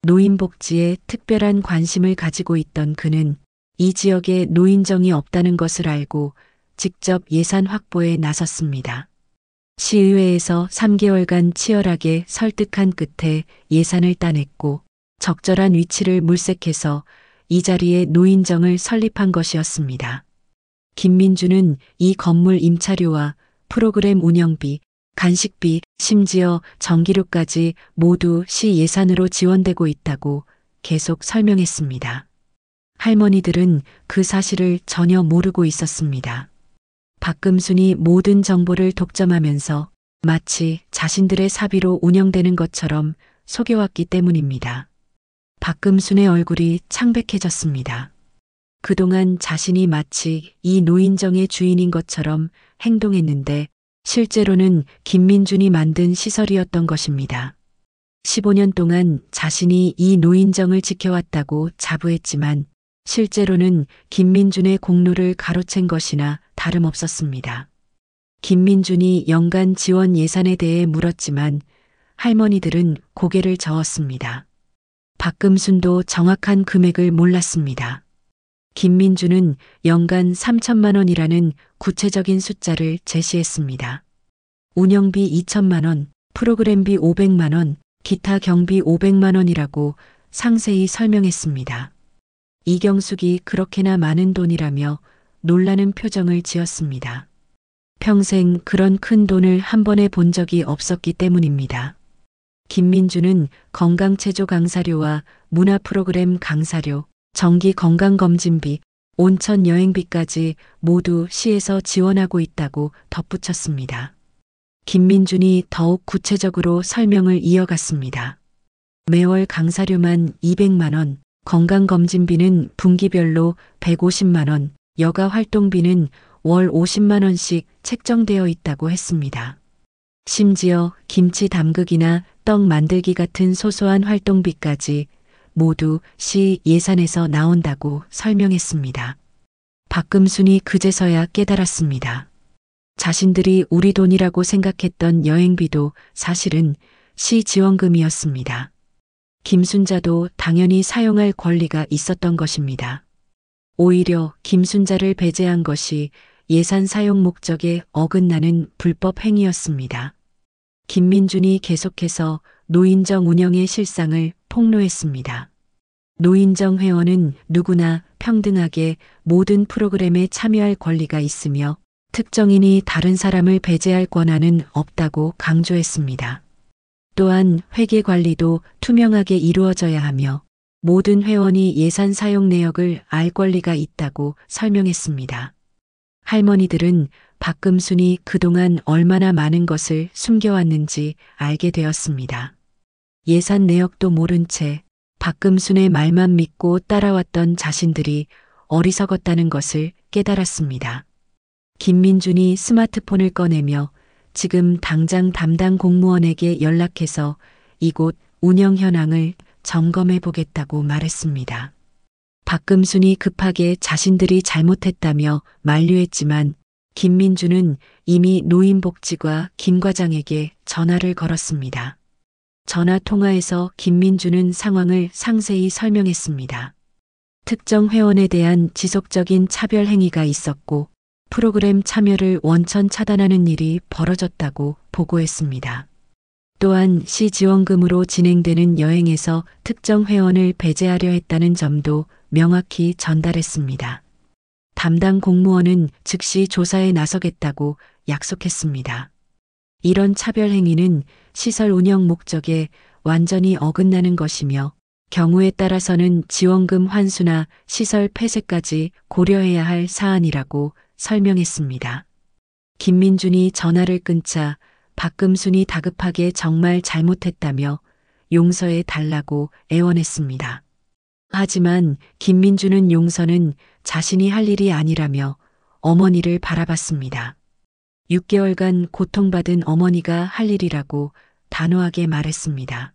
노인복지에 특별한 관심을 가지고 있던 그는 이 지역에 노인정이 없다는 것을 알고 직접 예산 확보에 나섰습니다. 시의회에서 3개월간 치열하게 설득한 끝에 예산을 따냈고 적절한 위치를 물색해서 이 자리에 노인정을 설립한 것이었습니다. 김민주는 이 건물 임차료와 프로그램 운영비, 간식비, 심지어 전기료까지 모두 시 예산으로 지원되고 있다고 계속 설명했습니다. 할머니들은 그 사실을 전혀 모르고 있었습니다. 박금순이 모든 정보를 독점하면서 마치 자신들의 사비로 운영되는 것처럼 속여왔기 때문입니다. 박금순의 얼굴이 창백해졌습니다. 그동안 자신이 마치 이 노인정의 주인인 것처럼 행동했는데 실제로는 김민준이 만든 시설이었던 것입니다. 15년 동안 자신이 이 노인정을 지켜왔다고 자부했지만 실제로는 김민준의 공로를 가로챈 것이나 다름없었습니다. 김민준이 연간 지원 예산에 대해 물었지만 할머니들은 고개를 저었습니다. 박금순도 정확한 금액을 몰랐습니다. 김민주는 연간 3천만 원이라는 구체적인 숫자를 제시했습니다. 운영비 2천만 원, 프로그램비 500만 원, 기타 경비 500만 원이라고 상세히 설명했습니다. 이경숙이 그렇게나 많은 돈이라며 놀라는 표정을 지었습니다. 평생 그런 큰 돈을 한 번에 본 적이 없었기 때문입니다. 김민주는 건강체조 강사료와 문화 프로그램 강사료, 정기 건강검진비, 온천 여행비까지 모두 시에서 지원하고 있다고 덧붙였습니다. 김민준이 더욱 구체적으로 설명을 이어갔습니다. 매월 강사료만 200만 원, 건강검진비는 분기별로 150만 원, 여가 활동비는 월 50만 원씩 책정되어 있다고 했습니다. 심지어 김치 담그기나 떡 만들기 같은 소소한 활동비까지 모두 시 예산에서 나온다고 설명했습니다. 박금순이 그제서야 깨달았습니다. 자신들이 우리 돈이라고 생각했던 여행비도 사실은 시 지원금이었습니다. 김순자도 당연히 사용할 권리가 있었던 것입니다. 오히려 김순자를 배제한 것이 예산 사용 목적에 어긋나는 불법 행위였습니다. 김민준이 계속해서 노인정 운영의 실상을 폭로했습니다. 노인정 회원은 누구나 평등하게 모든 프로그램에 참여할 권리가 있으며 특정인이 다른 사람을 배제할 권한은 없다고 강조했습니다. 또한 회계 관리도 투명하게 이루어져야 하며 모든 회원이 예산 사용 내역을 알 권리가 있다고 설명했습니다. 할머니들은 박금순이 그동안 얼마나 많은 것을 숨겨왔는지 알게 되었습니다. 예산 내역도 모른 채 박금순의 말만 믿고 따라왔던 자신들이 어리석었다는 것을 깨달았습니다. 김민준이 스마트폰을 꺼내며 지금 당장 담당 공무원에게 연락해서 이곳 운영 현황을 점검해 보겠다고 말했습니다. 박금순이 급하게 자신들이 잘못했다며 만류했지만 김민주는 이미 노인복지과 김 과장에게 전화를 걸었습니다. 전화 통화에서 김민주는 상황을 상세히 설명했습니다. 특정 회원에 대한 지속적인 차별 행위가 있었고 프로그램 참여를 원천 차단하는 일이 벌어졌다고 보고했습니다. 또한 시 지원금으로 진행되는 여행에서 특정 회원을 배제하려 했다는 점도 명확히 전달했습니다. 담당 공무원은 즉시 조사에 나서겠다고 약속했습니다. 이런 차별 행위는 시설 운영 목적에 완전히 어긋나는 것이며 경우에 따라서는 지원금 환수나 시설 폐쇄까지 고려해야 할 사안이라고 설명했습니다. 김민준이 전화를 끊자 박금순이 다급하게 정말 잘못했다며 용서해 달라고 애원했습니다. 하지만 김민준은 용서는 자신이 할 일이 아니라며 어머니를 바라봤습니다. 6개월간 고통받은 어머니가 할 일이라고 단호하게 말했습니다.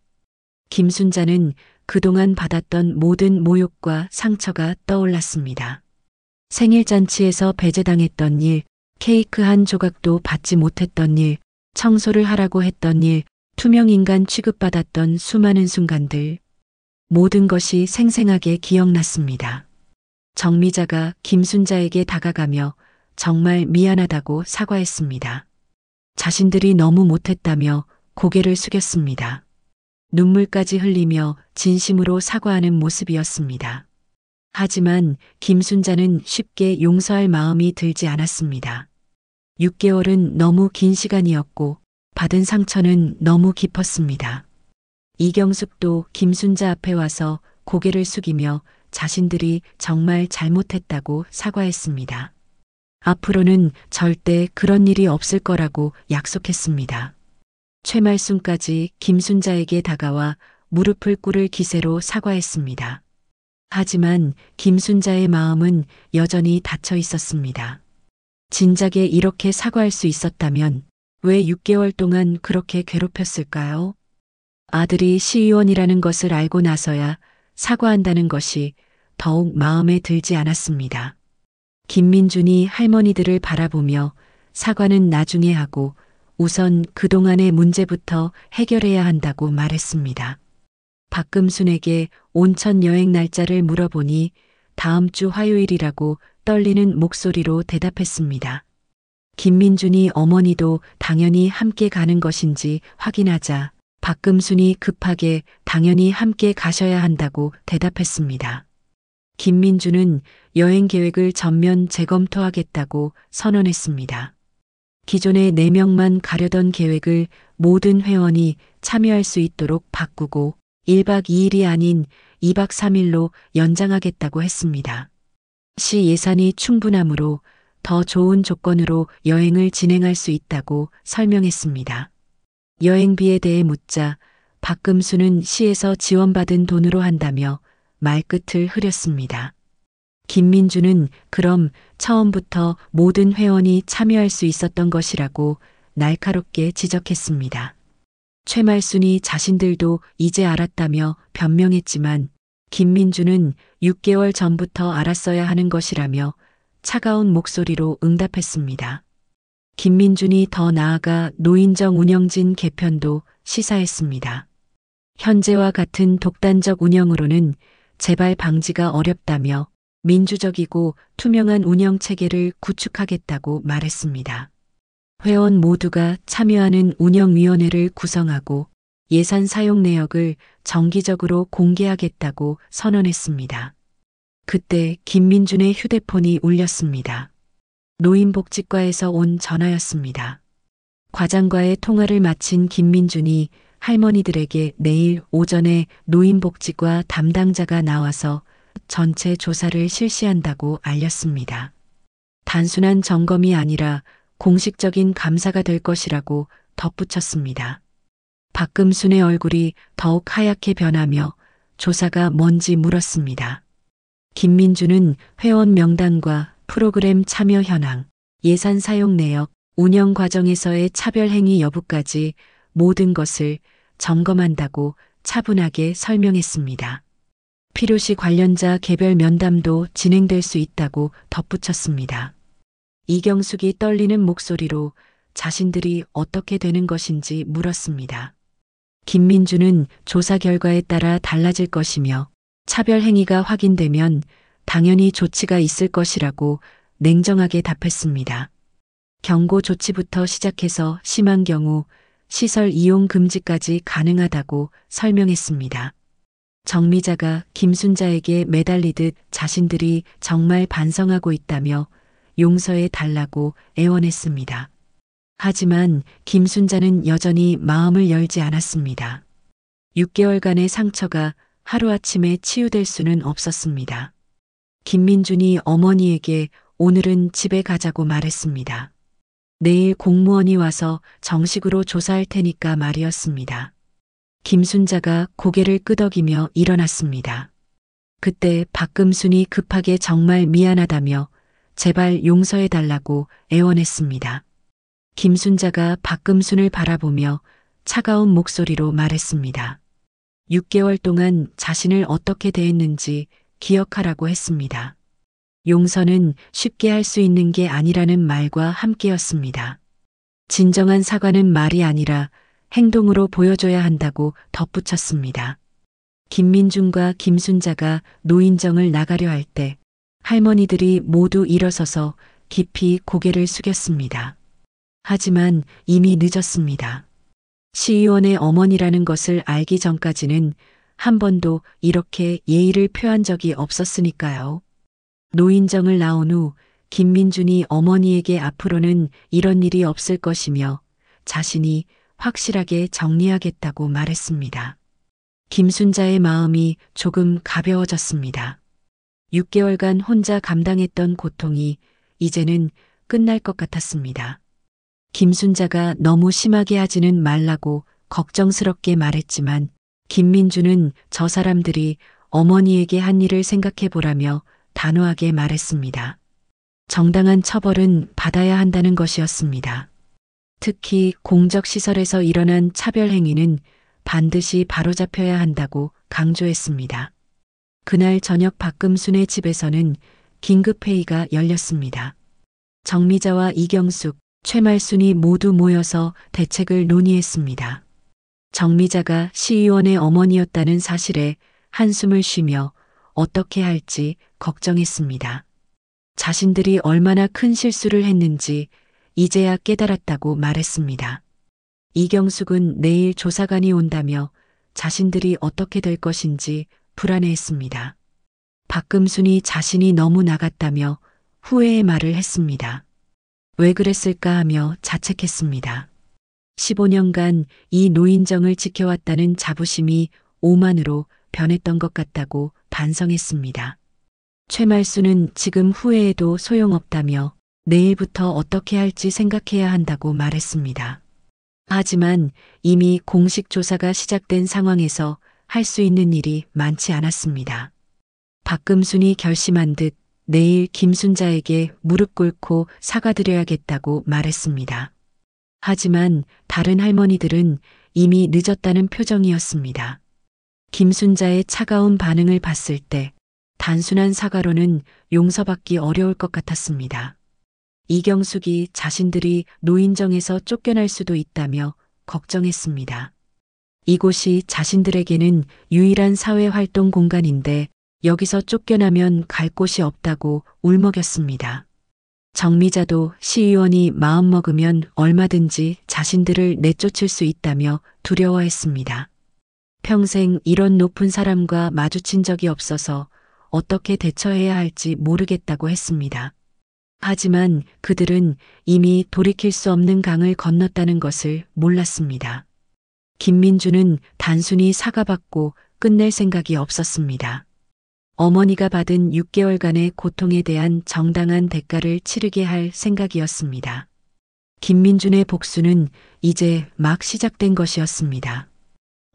김순자는 그동안 받았던 모든 모욕과 상처가 떠올랐습니다. 생일잔치에서 배제당했던 일, 케이크 한 조각도 받지 못했던 일, 청소를 하라고 했던 일, 투명인간 취급받았던 수많은 순간들, 모든 것이 생생하게 기억났습니다. 정미자가 김순자에게 다가가며 정말 미안하다고 사과했습니다. 자신들이 너무 못했다며 고개를 숙였습니다. 눈물까지 흘리며 진심으로 사과하는 모습이었습니다. 하지만 김순자는 쉽게 용서할 마음이 들지 않았습니다. 6개월은 너무 긴 시간이었고 받은 상처는 너무 깊었습니다. 이경숙도 김순자 앞에 와서 고개를 숙이며 자신들이 정말 잘못했다고 사과했습니다. 앞으로는 절대 그런 일이 없을 거라고 약속했습니다. 최말순까지 김순자에게 다가와 무릎을 꿇을 기세로 사과했습니다. 하지만 김순자의 마음은 여전히 닫혀 있었습니다. 진작에 이렇게 사과할 수 있었다면 왜 6개월 동안 그렇게 괴롭혔을까요? 아들이 시의원이라는 것을 알고 나서야 사과한다는 것이 더욱 마음에 들지 않았습니다. 김민준이 할머니들을 바라보며 사과는 나중에 하고 우선 그동안의 문제부터 해결해야 한다고 말했습니다. 박금순에게 온천 여행 날짜를 물어보니 다음 주 화요일이라고 떨리는 목소리로 대답했습니다. 김민준이 어머니도 당연히 함께 가는 것인지 확인하자 박금순이 급하게 당연히 함께 가셔야 한다고 대답했습니다. 김민준은 여행 계획을 전면 재검토하겠다고 선언했습니다. 기존에 4명만 가려던 계획을 모든 회원이 참여할 수 있도록 바꾸고 1박 2일이 아닌 2박 3일로 연장하겠다고 했습니다. 시 예산이 충분하므로 더 좋은 조건으로 여행을 진행할 수 있다고 설명했습니다. 여행비에 대해 묻자 박금수는 시에서 지원받은 돈으로 한다며 말끝을 흐렸습니다. 김민주는 그럼 처음부터 모든 회원이 참여할 수 있었던 것이라고 날카롭게 지적했습니다. 최말순이 자신들도 이제 알았다며 변명했지만 김민주는 6개월 전부터 알았어야 하는 것이라며 차가운 목소리로 응답했습니다. 김민준이 더 나아가 노인정 운영진 개편도 시사했습니다. 현재와 같은 독단적 운영으로는 재발 방지가 어렵다며 민주적이고 투명한 운영 체계를 구축하겠다고 말했습니다. 회원 모두가 참여하는 운영위원회를 구성하고 예산 사용 내역을 정기적으로 공개하겠다고 선언했습니다. 그때 김민준의 휴대폰이 울렸습니다. 노인복지과에서 온 전화였습니다. 과장과의 통화를 마친 김민준이 할머니들에게 내일 오전에 노인복지과 담당자가 나와서 전체 조사를 실시한다고 알렸습니다. 단순한 점검이 아니라 공식적인 감사가 될 것이라고 덧붙였습니다. 박금순의 얼굴이 더욱 하얗게 변하며 조사가 뭔지 물었습니다. 김민주는 회원 명단과 프로그램 참여 현황, 예산 사용 내역, 운영 과정에서의 차별 행위 여부까지 모든 것을 점검한다고 차분하게 설명했습니다. 필요시 관련자 개별 면담도 진행될 수 있다고 덧붙였습니다. 이경숙이 떨리는 목소리로 자신들이 어떻게 되는 것인지 물었습니다. 김민주는 조사 결과에 따라 달라질 것이며 차별 행위가 확인되면 당연히 조치가 있을 것이라고 냉정하게 답했습니다. 경고 조치부터 시작해서 심한 경우 시설 이용 금지까지 가능하다고 설명했습니다. 정미자가 김순자에게 매달리듯 자신들이 정말 반성하고 있다며 용서해 달라고 애원했습니다. 하지만 김순자는 여전히 마음을 열지 않았습니다. 6개월간의 상처가 하루아침에 치유될 수는 없었습니다. 김민준이 어머니에게 오늘은 집에 가자고 말했습니다. 내일 공무원이 와서 정식으로 조사할 테니까 말이었습니다. 김순자가 고개를 끄덕이며 일어났습니다. 그때 박금순이 급하게 정말 미안하다며 제발 용서해달라고 애원했습니다. 김순자가 박금순을 바라보며 차가운 목소리로 말했습니다. 6개월 동안 자신을 어떻게 대했는지 기억하라고 했습니다. 용서는 쉽게 할 수 있는 게 아니라는 말과 함께였습니다. 진정한 사과는 말이 아니라 행동으로 보여줘야 한다고 덧붙였습니다. 김민준과 김순자가 노인정을 나가려 할 때 할머니들이 모두 일어서서 깊이 고개를 숙였습니다. 하지만 이미 늦었습니다. 시의원의 어머니라는 것을 알기 전까지는 한 번도 이렇게 예의를 표한 적이 없었으니까요. 노인정을 나온 후 김민준이 어머니에게 앞으로는 이런 일이 없을 것이며 자신이 확실하게 정리하겠다고 말했습니다. 김순자의 마음이 조금 가벼워졌습니다. 6개월간 혼자 감당했던 고통이 이제는 끝날 것 같았습니다. 김순자가 너무 심하게 하지는 말라고 걱정스럽게 말했지만 김민준은 저 사람들이 어머니에게 한 일을 생각해 보라며 단호하게 말했습니다. 정당한 처벌은 받아야 한다는 것이었습니다. 특히 공적시설에서 일어난 차별 행위는 반드시 바로잡혀야 한다고 강조했습니다. 그날 저녁 박금순의 집에서는 긴급회의가 열렸습니다. 정미자와 이경숙, 최말순이 모두 모여서 대책을 논의했습니다. 정미자가 시의원의 어머니였다는 사실에 한숨을 쉬며 어떻게 할지 걱정했습니다. 자신들이 얼마나 큰 실수를 했는지 이제야 깨달았다고 말했습니다. 이경숙은 내일 조사관이 온다며 자신들이 어떻게 될 것인지 불안해했습니다. 박금순이 자신이 너무 나갔다며 후회의 말을 했습니다. 왜 그랬을까 하며 자책했습니다. 15년간 이 노인정을 지켜왔다는 자부심이 오만으로 변했던 것 같다고 반성했습니다. 최말수는 지금 후회해도 소용없다며 내일부터 어떻게 할지 생각해야 한다고 말했습니다. 하지만 이미 공식 조사가 시작된 상황에서 할 수 있는 일이 많지 않았습니다. 박금순이 결심한 듯 내일 김순자에게 무릎 꿇고 사과드려야겠다고 말했습니다. 하지만 다른 할머니들은 이미 늦었다는 표정이었습니다. 김순자의 차가운 반응을 봤을 때 단순한 사과로는 용서받기 어려울 것 같았습니다. 이경숙이 자신들이 노인정에서 쫓겨날 수도 있다며 걱정했습니다. 이곳이 자신들에게는 유일한 사회활동 공간인데 여기서 쫓겨나면 갈 곳이 없다고 울먹였습니다. 정미자도 시의원이 마음먹으면 얼마든지 자신들을 내쫓을 수 있다며 두려워했습니다. 평생 이런 높은 사람과 마주친 적이 없어서 어떻게 대처해야 할지 모르겠다고 했습니다. 하지만 그들은 이미 돌이킬 수 없는 강을 건넜다는 것을 몰랐습니다. 김민주는 단순히 사과받고 끝낼 생각이 없었습니다. 어머니가 받은 6개월간의 고통에 대한 정당한 대가를 치르게 할 생각이었습니다. 김민준의 복수는 이제 막 시작된 것이었습니다.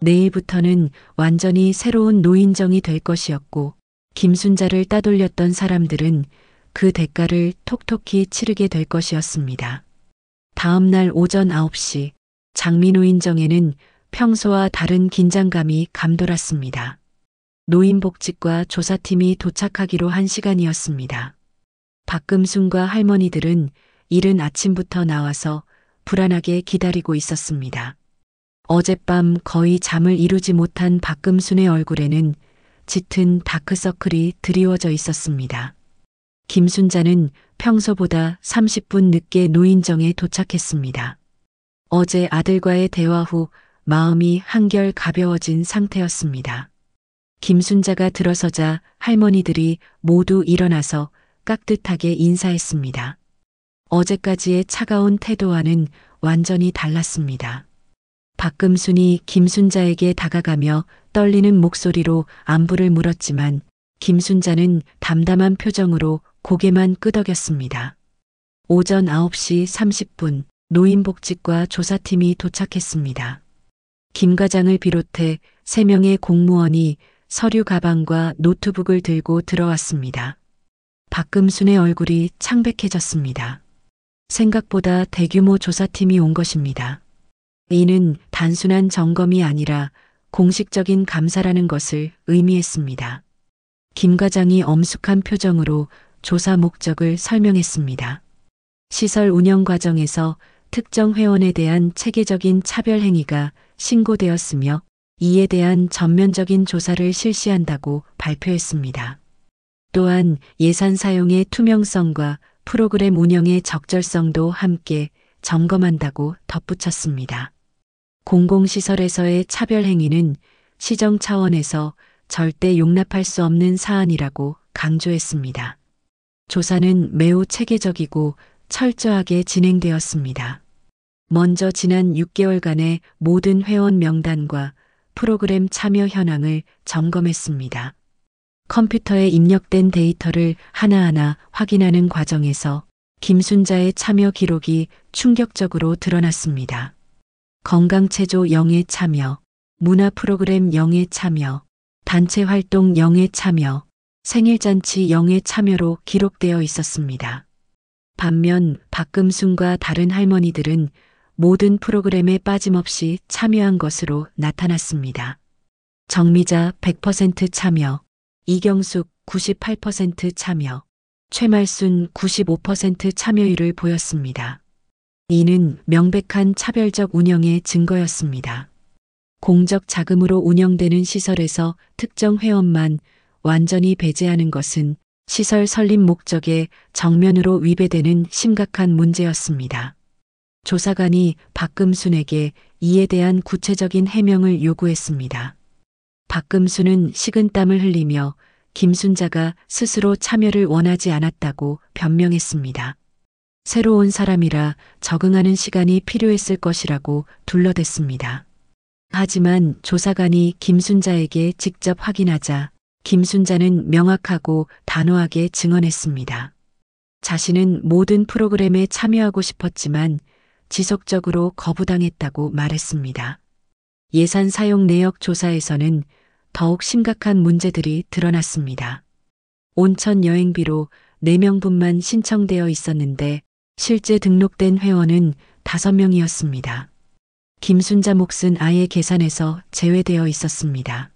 내일부터는 완전히 새로운 노인정이 될 것이었고 김순자를 따돌렸던 사람들은 그 대가를 톡톡히 치르게 될 것이었습니다. 다음 날 오전 9시 장미노인정에는 평소와 다른 긴장감이 감돌았습니다. 노인복지과 조사팀이 도착하기로 한 시간이었습니다. 박금순과 할머니들은 이른 아침부터 나와서 불안하게 기다리고 있었습니다. 어젯밤 거의 잠을 이루지 못한 박금순의 얼굴에는 짙은 다크서클이 드리워져 있었습니다. 김순자는 평소보다 30분 늦게 노인정에 도착했습니다. 어제 아들과의 대화 후 마음이 한결 가벼워진 상태였습니다. 김순자가 들어서자 할머니들이 모두 일어나서 깍듯하게 인사했습니다. 어제까지의 차가운 태도와는 완전히 달랐습니다. 박금순이 김순자에게 다가가며 떨리는 목소리로 안부를 물었지만 김순자는 담담한 표정으로 고개만 끄덕였습니다. 오전 9시 30분 노인복지과 조사팀이 도착했습니다. 김 과장을 비롯해 3명의 공무원이 서류 가방과 노트북을 들고 들어왔습니다. 박금순의 얼굴이 창백해졌습니다. 생각보다 대규모 조사팀이 온 것입니다. 이는 단순한 점검이 아니라 공식적인 감사라는 것을 의미했습니다. 김 과장이 엄숙한 표정으로 조사 목적을 설명했습니다. 시설 운영 과정에서 특정 회원에 대한 체계적인 차별 행위가 신고되었으며 이에 대한 전면적인 조사를 실시한다고 발표했습니다. 또한 예산 사용의 투명성과 프로그램 운영의 적절성도 함께 점검한다고 덧붙였습니다. 공공시설에서의 차별 행위는 시정 차원에서 절대 용납할 수 없는 사안이라고 강조했습니다. 조사는 매우 체계적이고 철저하게 진행되었습니다. 먼저 지난 6개월간의 모든 회원 명단과 프로그램 참여 현황을 점검했습니다. 컴퓨터에 입력된 데이터를 하나하나 확인하는 과정에서 김순자의 참여 기록이 충격적으로 드러났습니다. 건강체조 0회 참여, 문화 프로그램 0회 참여, 단체 활동 0회 참여, 생일잔치 0회 참여로 기록되어 있었습니다. 반면 박금순과 다른 할머니들은 모든 프로그램에 빠짐없이 참여한 것으로 나타났습니다. 정미자 100% 참여, 이경숙 98% 참여, 최말순 95% 참여율을 보였습니다. 이는 명백한 차별적 운영의 증거였습니다. 공적 자금으로 운영되는 시설에서 특정 회원만 완전히 배제하는 것은 시설 설립 목적에 정면으로 위배되는 심각한 문제였습니다. 조사관이 박금순에게 이에 대한 구체적인 해명을 요구했습니다. 박금순은 식은땀을 흘리며 김순자가 스스로 참여를 원하지 않았다고 변명했습니다. 새로운 사람이라 적응하는 시간이 필요했을 것이라고 둘러댔습니다. 하지만 조사관이 김순자에게 직접 확인하자 김순자는 명확하고 단호하게 증언했습니다. 자신은 모든 프로그램에 참여하고 싶었지만 지속적으로 거부당했다고 말했습니다. 예산 사용 내역 조사에서는 더욱 심각한 문제들이 드러났습니다. 온천 여행비로 4명분만 신청되어 있었는데 실제 등록된 회원은 5명이었습니다. 김순자 몫은 아예 계산에서 제외되어 있었습니다.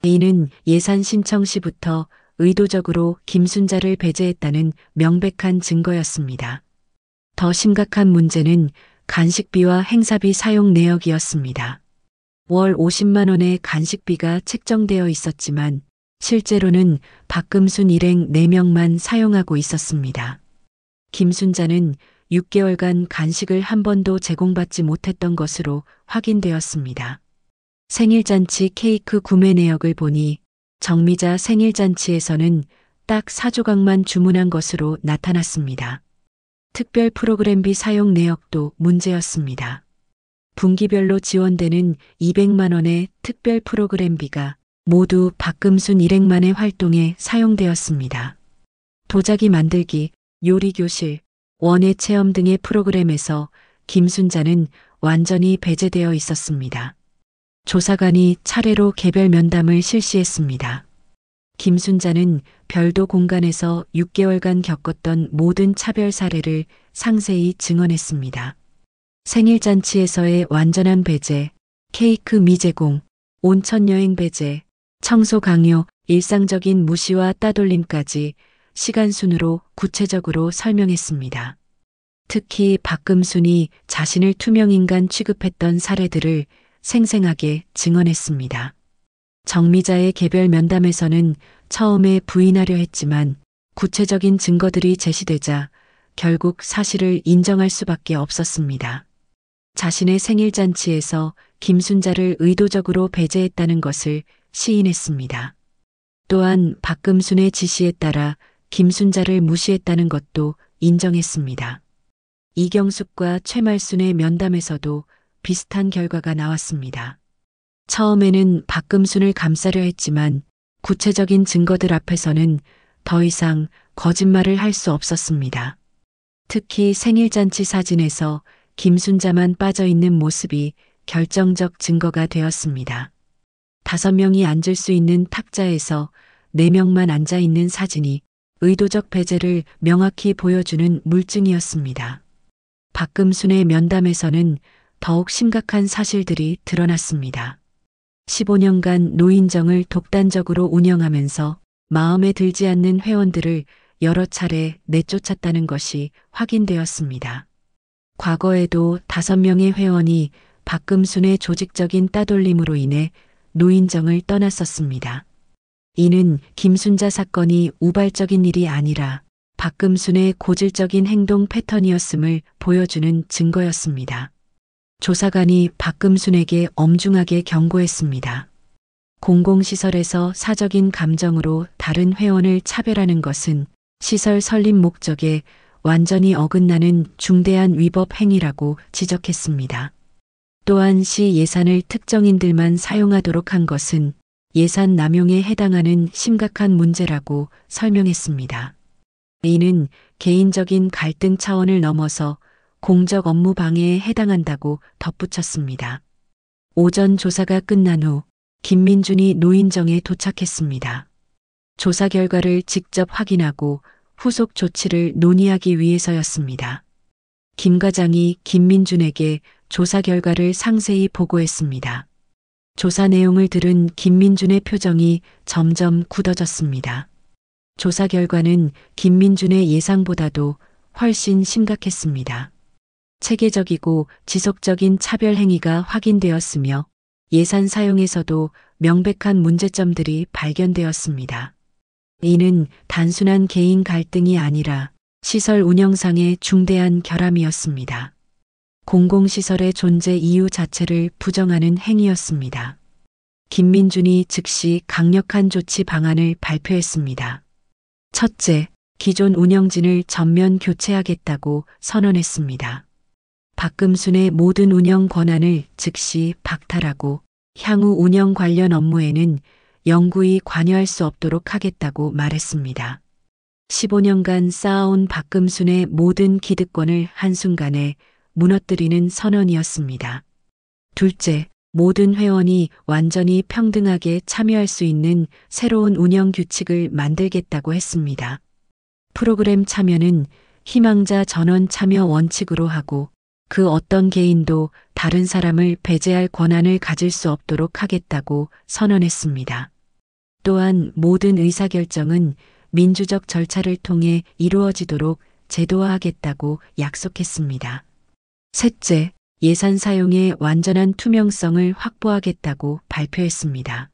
이는 예산 신청 시부터 의도적으로 김순자를 배제했다는 명백한 증거였습니다. 더 심각한 문제는 간식비와 행사비 사용 내역이었습니다. 월 50만 원의 간식비가 책정되어 있었지만 실제로는 박금순 일행 4명만 사용하고 있었습니다. 김순자는 6개월간 간식을 한 번도 제공받지 못했던 것으로 확인되었습니다. 생일잔치 케이크 구매 내역을 보니 정미자 생일잔치에서는 딱 4조각만 주문한 것으로 나타났습니다. 특별 프로그램비 사용 내역도 문제였습니다. 분기별로 지원되는 200만 원의 특별 프로그램비가 모두 박금순 일행만의 활동에 사용되었습니다. 도자기 만들기, 요리교실, 원예 체험 등의 프로그램에서 김순자는 완전히 배제되어 있었습니다. 조사관이 차례로 개별 면담을 실시했습니다. 김순자는 별도 공간에서 6개월간 겪었던 모든 차별 사례를 상세히 증언했습니다. 생일잔치에서의 완전한 배제, 케이크 미제공, 온천여행 배제, 청소 강요, 일상적인 무시와 따돌림까지 시간 순으로 구체적으로 설명했습니다. 특히 박금순이 자신을 투명인간 취급했던 사례들을 생생하게 증언했습니다. 정미자의 개별 면담에서는 처음에 부인하려 했지만 구체적인 증거들이 제시되자 결국 사실을 인정할 수밖에 없었습니다. 자신의 생일잔치에서 김순자를 의도적으로 배제했다는 것을 시인했습니다. 또한 박금순의 지시에 따라 김순자를 무시했다는 것도 인정했습니다. 이경숙과 최말순의 면담에서도 비슷한 결과가 나왔습니다. 처음에는 박금순을 감싸려 했지만 구체적인 증거들 앞에서는 더 이상 거짓말을 할 수 없었습니다. 특히 생일잔치 사진에서 김순자만 빠져 있는 모습이 결정적 증거가 되었습니다. 5명이 앉을 수 있는 탁자에서 4명만 앉아 있는 사진이 의도적 배제를 명확히 보여주는 물증이었습니다. 박금순의 면담에서는 더욱 심각한 사실들이 드러났습니다. 15년간 노인정을 독단적으로 운영하면서 마음에 들지 않는 회원들을 여러 차례 내쫓았다는 것이 확인되었습니다. 과거에도 5명의 회원이 박금순의 조직적인 따돌림으로 인해 노인정을 떠났었습니다. 이는 김순자 사건이 우발적인 일이 아니라 박금순의 고질적인 행동 패턴이었음을 보여주는 증거였습니다. 조사관이 박금순에게 엄중하게 경고했습니다. 공공시설에서 사적인 감정으로 다른 회원을 차별하는 것은 시설 설립 목적에 완전히 어긋나는 중대한 위법 행위라고 지적했습니다. 또한 시 예산을 특정인들만 사용하도록 한 것은 예산 남용에 해당하는 심각한 문제라고 설명했습니다. 이는 개인적인 갈등 차원을 넘어서 공적 업무 방해에 해당한다고 덧붙였습니다. 오전 조사가 끝난 후 김민준이 노인정에 도착했습니다. 조사 결과를 직접 확인하고 후속 조치를 논의하기 위해서였습니다. 김 과장이 김민준에게 조사 결과를 상세히 보고했습니다. 조사 내용을 들은 김민준의 표정이 점점 굳어졌습니다. 조사 결과는 김민준의 예상보다도 훨씬 심각했습니다. 체계적이고 지속적인 차별 행위가 확인되었으며 예산 사용에서도 명백한 문제점들이 발견되었습니다. 이는 단순한 개인 갈등이 아니라 시설 운영상의 중대한 결함이었습니다. 공공시설의 존재 이유 자체를 부정하는 행위였습니다. 김민준이 즉시 강력한 조치 방안을 발표했습니다. 첫째, 기존 운영진을 전면 교체하겠다고 선언했습니다. 박금순의 모든 운영 권한을 즉시 박탈하고 향후 운영 관련 업무에는 영구히 관여할 수 없도록 하겠다고 말했습니다. 15년간 쌓아온 박금순의 모든 기득권을 한순간에 무너뜨리는 선언이었습니다. 둘째, 모든 회원이 완전히 평등하게 참여할 수 있는 새로운 운영 규칙을 만들겠다고 했습니다. 프로그램 참여는 희망자 전원 참여 원칙으로 하고 그 어떤 개인도 다른 사람을 배제할 권한을 가질 수 없도록 하겠다고 선언했습니다. 또한 모든 의사결정은 민주적 절차를 통해 이루어지도록 제도화하겠다고 약속했습니다. 셋째, 예산 사용의 완전한 투명성을 확보하겠다고 발표했습니다.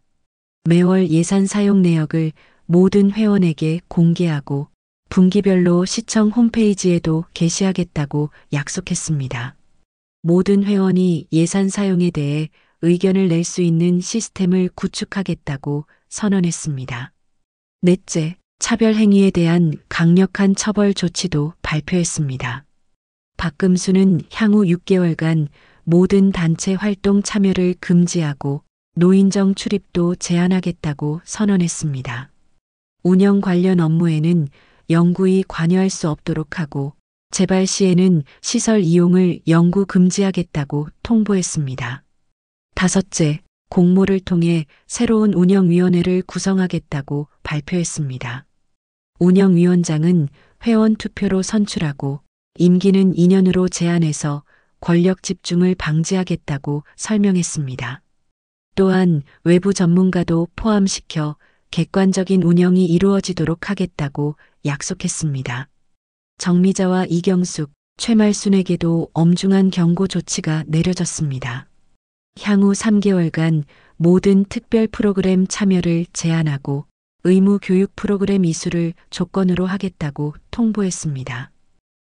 매월 예산 사용 내역을 모든 회원에게 공개하고 분기별로 시청 홈페이지에도 게시하겠다고 약속했습니다. 모든 회원이 예산 사용에 대해 의견을 낼 수 있는 시스템을 구축하겠다고 선언했습니다. 넷째, 차별 행위에 대한 강력한 처벌 조치도 발표했습니다. 박금순은 향후 6개월간 모든 단체 활동 참여를 금지하고 노인정 출입도 제한하겠다고 선언했습니다. 운영 관련 업무에는 영구히 관여할 수 없도록 하고 재발 시에는 시설 이용을 영구 금지하겠다고 통보했습니다. 다섯째, 공모를 통해 새로운 운영위원회를 구성하겠다고 발표했습니다. 운영위원장은 회원 투표로 선출하고 임기는 2년으로 제한해서 권력 집중을 방지하겠다고 설명했습니다. 또한 외부 전문가도 포함시켜 객관적인 운영이 이루어지도록 하겠다고 약속했습니다. 정미자와 이경숙, 최말순에게도 엄중한 경고 조치가 내려졌습니다. 향후 3개월간 모든 특별 프로그램 참여를 제한하고 의무 교육 프로그램 이수를 조건으로 하겠다고 통보했습니다.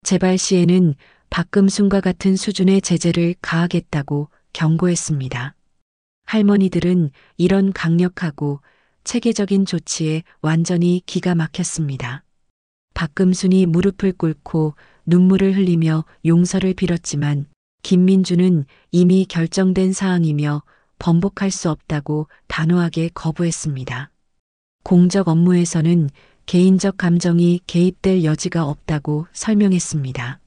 재발 시에는 박금순과 같은 수준의 제재를 가하겠다고 경고했습니다. 할머니들은 이런 강력하고 체계적인 조치에 완전히 기가 막혔습니다. 박금순이 무릎을 꿇고 눈물을 흘리며 용서를 빌었지만 김민주는 이미 결정된 사항이며 번복할 수 없다고 단호하게 거부했습니다. 공적 업무에서는 개인적 감정이 개입될 여지가 없다고 설명했습니다.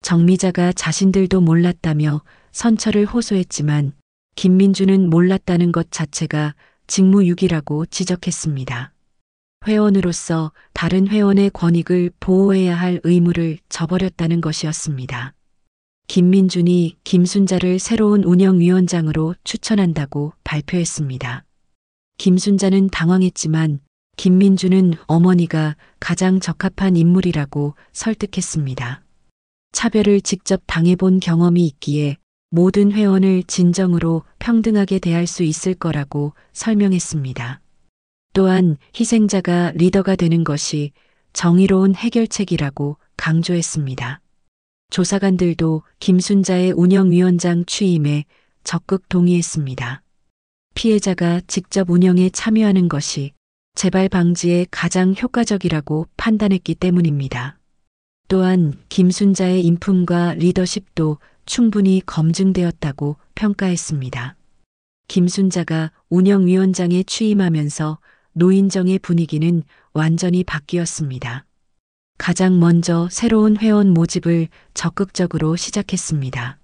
정미자가 자신들도 몰랐다며 선처를 호소했지만 김민주는 몰랐다는 것 자체가 직무유기라고 지적했습니다. 회원으로서 다른 회원의 권익을 보호해야 할 의무를 저버렸다는 것이었습니다. 김민준이 김순자를 새로운 운영위원장으로 추천한다고 발표했습니다. 김순자는 당황했지만 김민주는 어머니가 가장 적합한 인물이라고 설득했습니다. 차별을 직접 당해본 경험이 있기에 모든 회원을 진정으로 평등하게 대할 수 있을 거라고 설명했습니다. 또한 희생자가 리더가 되는 것이 정의로운 해결책이라고 강조했습니다. 조사관들도 김순자의 운영위원장 취임에 적극 동의했습니다. 피해자가 직접 운영에 참여하는 것이 재발 방지에 가장 효과적이라고 판단했기 때문입니다. 또한 김순자의 인품과 리더십도 충분히 검증되었다고 평가했습니다. 김순자가 운영위원장에 취임하면서 노인정의 분위기는 완전히 바뀌었습니다. 가장 먼저 새로운 회원 모집을 적극적으로 시작했습니다.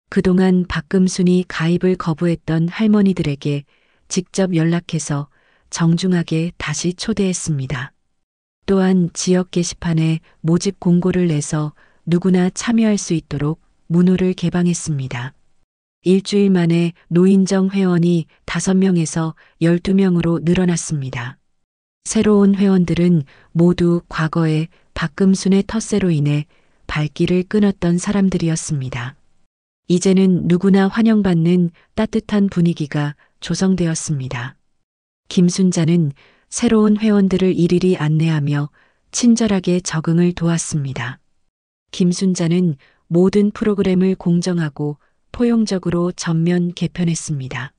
그동안 박금순이 가입을 거부했던 할머니들에게 직접 연락해서 정중하게 다시 초대했습니다. 또한 지역 게시판에 모집 공고를 내서 누구나 참여할 수 있도록 문호를 개방했습니다. 일주일 만에 노인정 회원이 5명에서 12명으로 늘어났습니다. 새로운 회원들은 모두 과거에 박금순의 텃세로 인해 발길을 끊었던 사람들이었습니다. 이제는 누구나 환영받는 따뜻한 분위기가 조성되었습니다. 김순자는 새로운 회원들을 일일이 안내하며 친절하게 적응을 도왔습니다. 김순자는 모든 프로그램을 공정하고 포용적으로 전면 개편했습니다.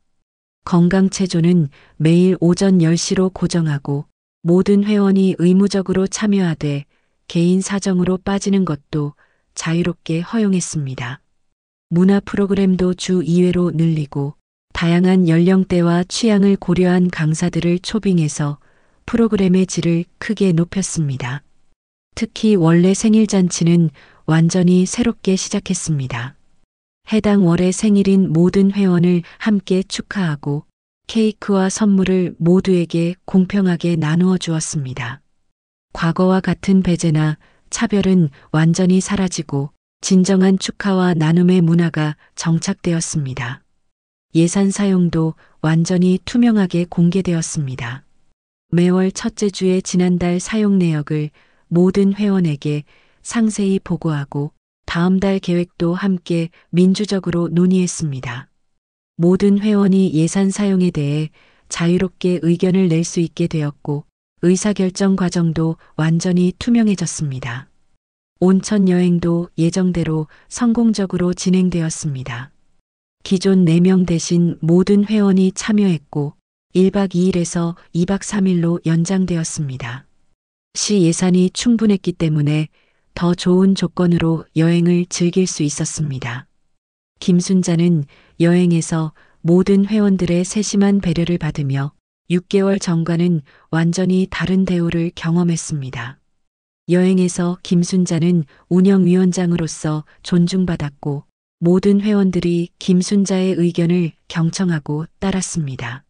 건강체조는 매일 오전 10시로 고정하고 모든 회원이 의무적으로 참여하되 개인 사정으로 빠지는 것도 자유롭게 허용했습니다. 문화 프로그램도 주 2회로 늘리고 다양한 연령대와 취향을 고려한 강사들을 초빙해서 프로그램의 질을 크게 높였습니다. 특히 원래 생일잔치는 완전히 새롭게 시작했습니다. 해당 월의 생일인 모든 회원을 함께 축하하고 케이크와 선물을 모두에게 공평하게 나누어 주었습니다. 과거와 같은 배제나 차별은 완전히 사라지고 진정한 축하와 나눔의 문화가 정착되었습니다. 예산 사용도 완전히 투명하게 공개되었습니다. 매월 첫째 주의 지난달 사용 내역을 모든 회원에게 상세히 보고하고 다음 달 계획도 함께 민주적으로 논의했습니다. 모든 회원이 예산 사용에 대해 자유롭게 의견을 낼 수 있게 되었고 의사결정 과정도 완전히 투명해졌습니다. 온천 여행도 예정대로 성공적으로 진행되었습니다. 기존 4명 대신 모든 회원이 참여했고 1박 2일에서 2박 3일로 연장되었습니다. 시 예산이 충분했기 때문에 더 좋은 조건으로 여행을 즐길 수 있었습니다. 김순자는 여행에서 모든 회원들의 세심한 배려를 받으며 6개월 전과는 완전히 다른 대우를 경험했습니다. 여행에서 김순자는 운영위원장으로서 존중받았고 모든 회원들이 김순자의 의견을 경청하고 따랐습니다.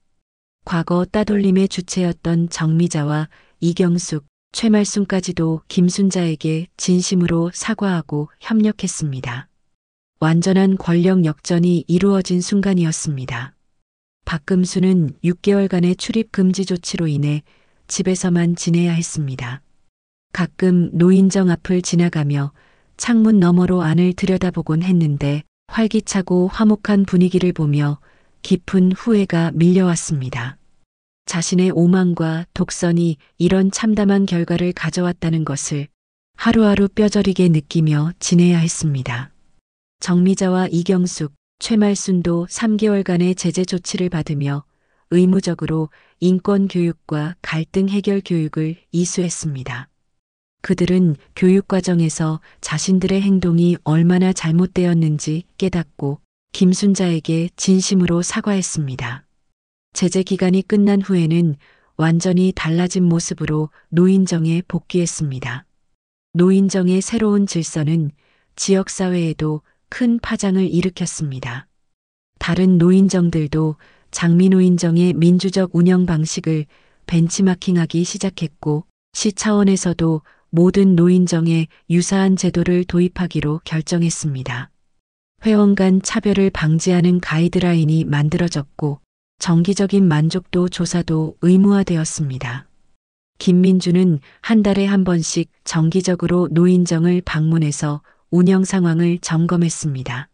과거 따돌림의 주체였던 정미자와 이경숙, 최말순까지도 김순자에게 진심으로 사과하고 협력했습니다. 완전한 권력 역전이 이루어진 순간이었습니다. 박금수는 6개월간의 출입 금지 조치로 인해 집에서만 지내야 했습니다. 가끔 노인정 앞을 지나가며 창문 너머로 안을 들여다보곤 했는데 활기차고 화목한 분위기를 보며 깊은 후회가 밀려왔습니다. 자신의 오만과 독선이 이런 참담한 결과를 가져왔다는 것을 하루하루 뼈저리게 느끼며 지내야 했습니다. 정미자와 이경숙, 최말순도 3개월간의 제재 조치를 받으며 의무적으로 인권 교육과 갈등 해결 교육을 이수했습니다. 그들은 교육 과정에서 자신들의 행동이 얼마나 잘못되었는지 깨닫고 김순자에게 진심으로 사과했습니다. 제재 기간이 끝난 후에는 완전히 달라진 모습으로 노인정에 복귀했습니다. 노인정의 새로운 질서는 지역사회에도 큰 파장을 일으켰습니다. 다른 노인정들도 장미노인정의 민주적 운영 방식을 벤치마킹하기 시작했고 시 차원에서도 모든 노인정에 유사한 제도를 도입하기로 결정했습니다. 회원 간 차별을 방지하는 가이드라인이 만들어졌고 정기적인 만족도 조사도 의무화되었습니다. 김민주는 한 달에 한 번씩 정기적으로 노인정을 방문해서 운영 상황을 점검했습니다.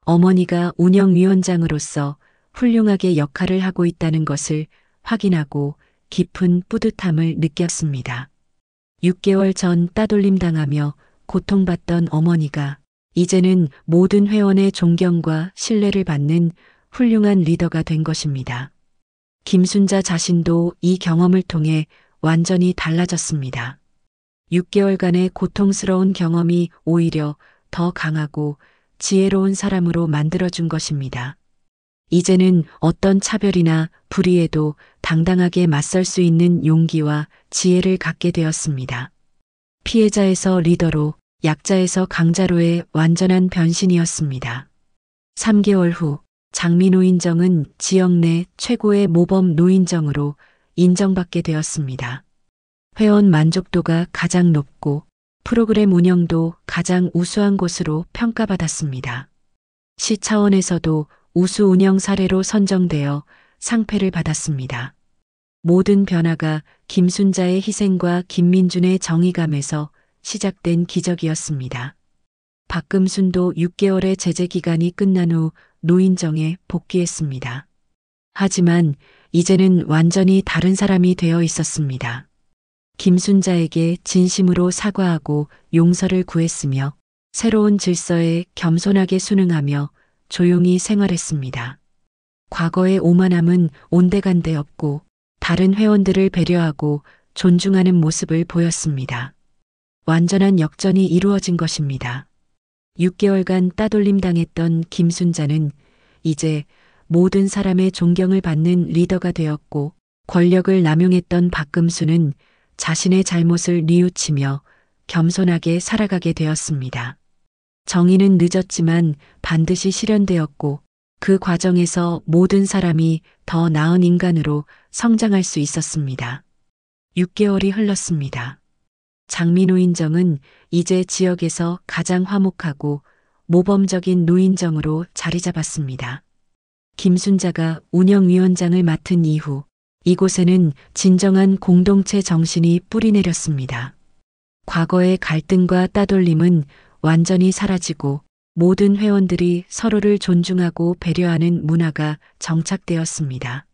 어머니가 운영위원장으로서 훌륭하게 역할을 하고 있다는 것을 확인하고 깊은 뿌듯함을 느꼈습니다. 6개월 전 따돌림 당하며 고통받던 어머니가 이제는 모든 회원의 존경과 신뢰를 받는 훌륭한 리더가 된 것입니다. 김순자 자신도 이 경험을 통해 완전히 달라졌습니다. 6개월간의 고통스러운 경험이 오히려 더 강하고 지혜로운 사람으로 만들어준 것입니다. 이제는 어떤 차별이나 불의에도 당당하게 맞설 수 있는 용기와 지혜를 갖게 되었습니다. 피해자에서 리더로, 약자에서 강자로의 완전한 변신이었습니다. 3개월 후 장미노인정은 지역 내 최고의 모범 노인정으로 인정받게 되었습니다. 회원 만족도가 가장 높고 프로그램 운영도 가장 우수한 곳으로 평가받았습니다. 시 차원에서도 우수 운영 사례로 선정되어 상패를 받았습니다. 모든 변화가 김순자의 희생과 김민준의 정의감에서 시작된 기적이었습니다. 박금순도 6개월의 제재 기간이 끝난 후 노인정에 복귀했습니다. 하지만 이제는 완전히 다른 사람이 되어 있었습니다. 김순자에게 진심으로 사과하고 용서를 구했으며 새로운 질서에 겸손하게 순응하며 조용히 생활했습니다. 과거의 오만함은 온데간데 없고 다른 회원들을 배려하고 존중하는 모습을 보였습니다. 완전한 역전이 이루어진 것입니다. 6개월간 따돌림 당했던 김순자는 이제 모든 사람의 존경을 받는 리더가 되었고 권력을 남용했던 박금수는 자신의 잘못을 뉘우치며 겸손하게 살아가게 되었습니다. 정의는 늦었지만 반드시 실현되었고 그 과정에서 모든 사람이 더 나은 인간으로 성장할 수 있었습니다. 6개월이 흘렀습니다. 장미노인정은 이제 지역에서 가장 화목하고 모범적인 노인정으로 자리 잡았습니다. 김순자가 운영위원장을 맡은 이후 이곳에는 진정한 공동체 정신이 뿌리내렸습니다. 과거의 갈등과 따돌림은 완전히 사라지고 모든 회원들이 서로를 존중하고 배려하는 문화가 정착되었습니다.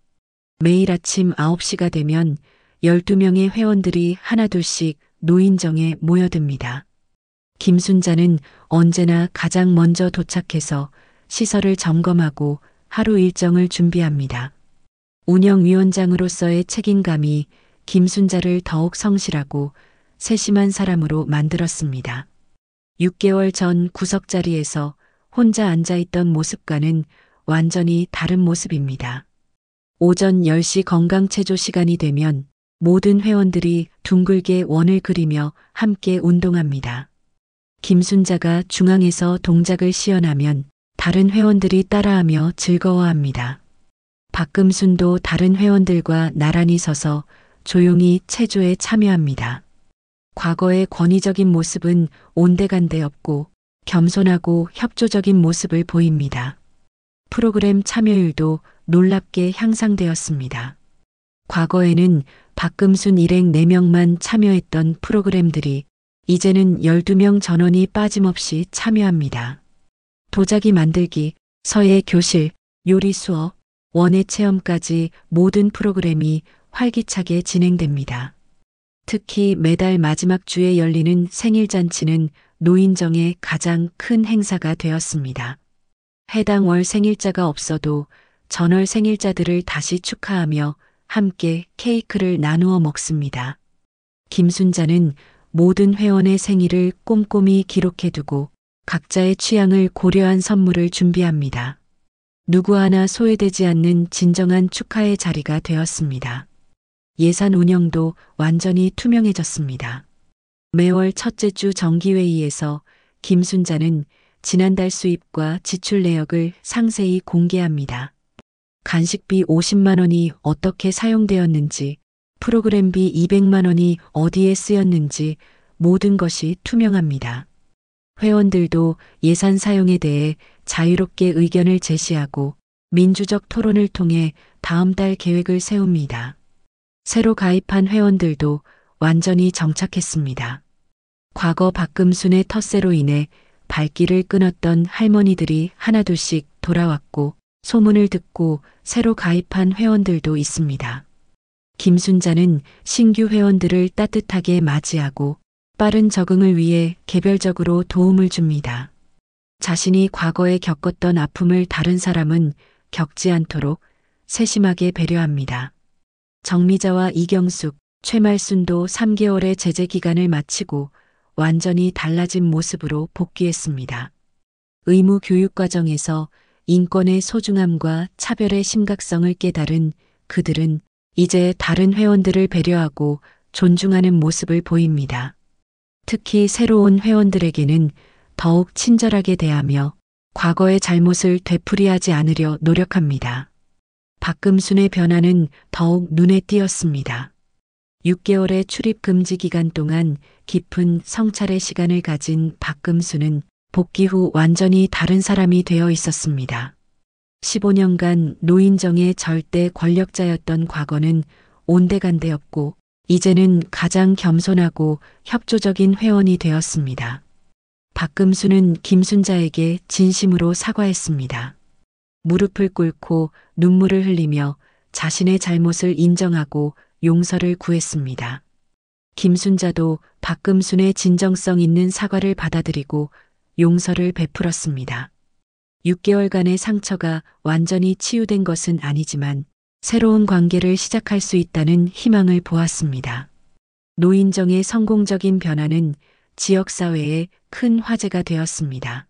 매일 아침 9시가 되면 12명의 회원들이 하나둘씩 노인정에 모여듭니다. 김순자는 언제나 가장 먼저 도착해서 시설을 점검하고 하루 일정을 준비합니다. 운영위원장으로서의 책임감이 김순자를 더욱 성실하고 세심한 사람으로 만들었습니다. 6개월 전 구석자리에서 혼자 앉아있던 모습과는 완전히 다른 모습입니다. 오전 10시 건강체조 시간이 되면 모든 회원들이 둥글게 원을 그리며 함께 운동합니다. 김순자가 중앙에서 동작을 시연하면 다른 회원들이 따라하며 즐거워합니다. 박금순도 다른 회원들과 나란히 서서 조용히 체조에 참여합니다. 과거의 권위적인 모습은 온데간데 없고 겸손하고 협조적인 모습을 보입니다. 프로그램 참여율도 놀랍게 향상되었습니다. 과거에는 박금순 일행 4명만 참여했던 프로그램들이 이제는 12명 전원이 빠짐없이 참여합니다. 도자기 만들기, 서예 교실, 요리 수업, 원예 체험까지 모든 프로그램이 활기차게 진행됩니다. 특히 매달 마지막 주에 열리는 생일잔치는 노인정의 가장 큰 행사가 되었습니다. 해당 월 생일자가 없어도 전월 생일자들을 다시 축하하며 함께 케이크를 나누어 먹습니다. 김순자는 모든 회원의 생일을 꼼꼼히 기록해두고 각자의 취향을 고려한 선물을 준비합니다. 누구 하나 소외되지 않는 진정한 축하의 자리가 되었습니다. 예산 운영도 완전히 투명해졌습니다. 매월 첫째 주 정기회의에서 김순자는 지난달 수입과 지출 내역을 상세히 공개합니다. 간식비 50만 원이 어떻게 사용되었는지, 프로그램비 200만 원이 어디에 쓰였는지 모든 것이 투명합니다. 회원들도 예산 사용에 대해 자유롭게 의견을 제시하고 민주적 토론을 통해 다음 달 계획을 세웁니다. 새로 가입한 회원들도 완전히 정착했습니다. 과거 박금순의 텃세로 인해 발길을 끊었던 할머니들이 하나둘씩 돌아왔고 소문을 듣고 새로 가입한 회원들도 있습니다. 김순자는 신규 회원들을 따뜻하게 맞이하고 빠른 적응을 위해 개별적으로 도움을 줍니다. 자신이 과거에 겪었던 아픔을 다른 사람은 겪지 않도록 세심하게 배려합니다. 정미자와 이경숙, 최말순도 3개월의 제재 기간을 마치고 완전히 달라진 모습으로 복귀했습니다. 의무 교육 과정에서 인권의 소중함과 차별의 심각성을 깨달은 그들은 이제 다른 회원들을 배려하고 존중하는 모습을 보입니다. 특히 새로운 회원들에게는 더욱 친절하게 대하며 과거의 잘못을 되풀이하지 않으려 노력합니다. 박금순의 변화는 더욱 눈에 띄었습니다. 6개월의 출입 금지 기간 동안 깊은 성찰의 시간을 가진 박금순은 복귀 후 완전히 다른 사람이 되어 있었습니다. 15년간 노인정의 절대 권력자였던 과거는 온데간데없고 이제는 가장 겸손하고 협조적인 회원이 되었습니다. 박금순은 김순자에게 진심으로 사과했습니다. 무릎을 꿇고 눈물을 흘리며 자신의 잘못을 인정하고 용서를 구했습니다. 김순자도 박금순의 진정성 있는 사과를 받아들이고 용서를 베풀었습니다. 6개월간의 상처가 완전히 치유된 것은 아니지만 새로운 관계를 시작할 수 있다는 희망을 보았습니다. 노인정의 성공적인 변화는 지역사회에 큰 화제가 되었습니다.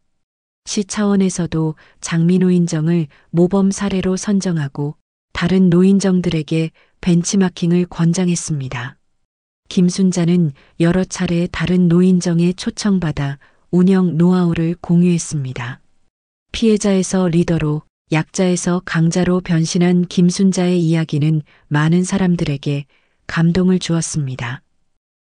시 차원에서도 장미노인정을 모범 사례로 선정하고 다른 노인정들에게 벤치마킹을 권장했습니다. 김순자는 여러 차례 다른 노인정에 초청받아 운영 노하우를 공유했습니다. 피해자에서 리더로 약자에서 강자로 변신한 김순자의 이야기는 많은 사람들에게 감동을 주었습니다.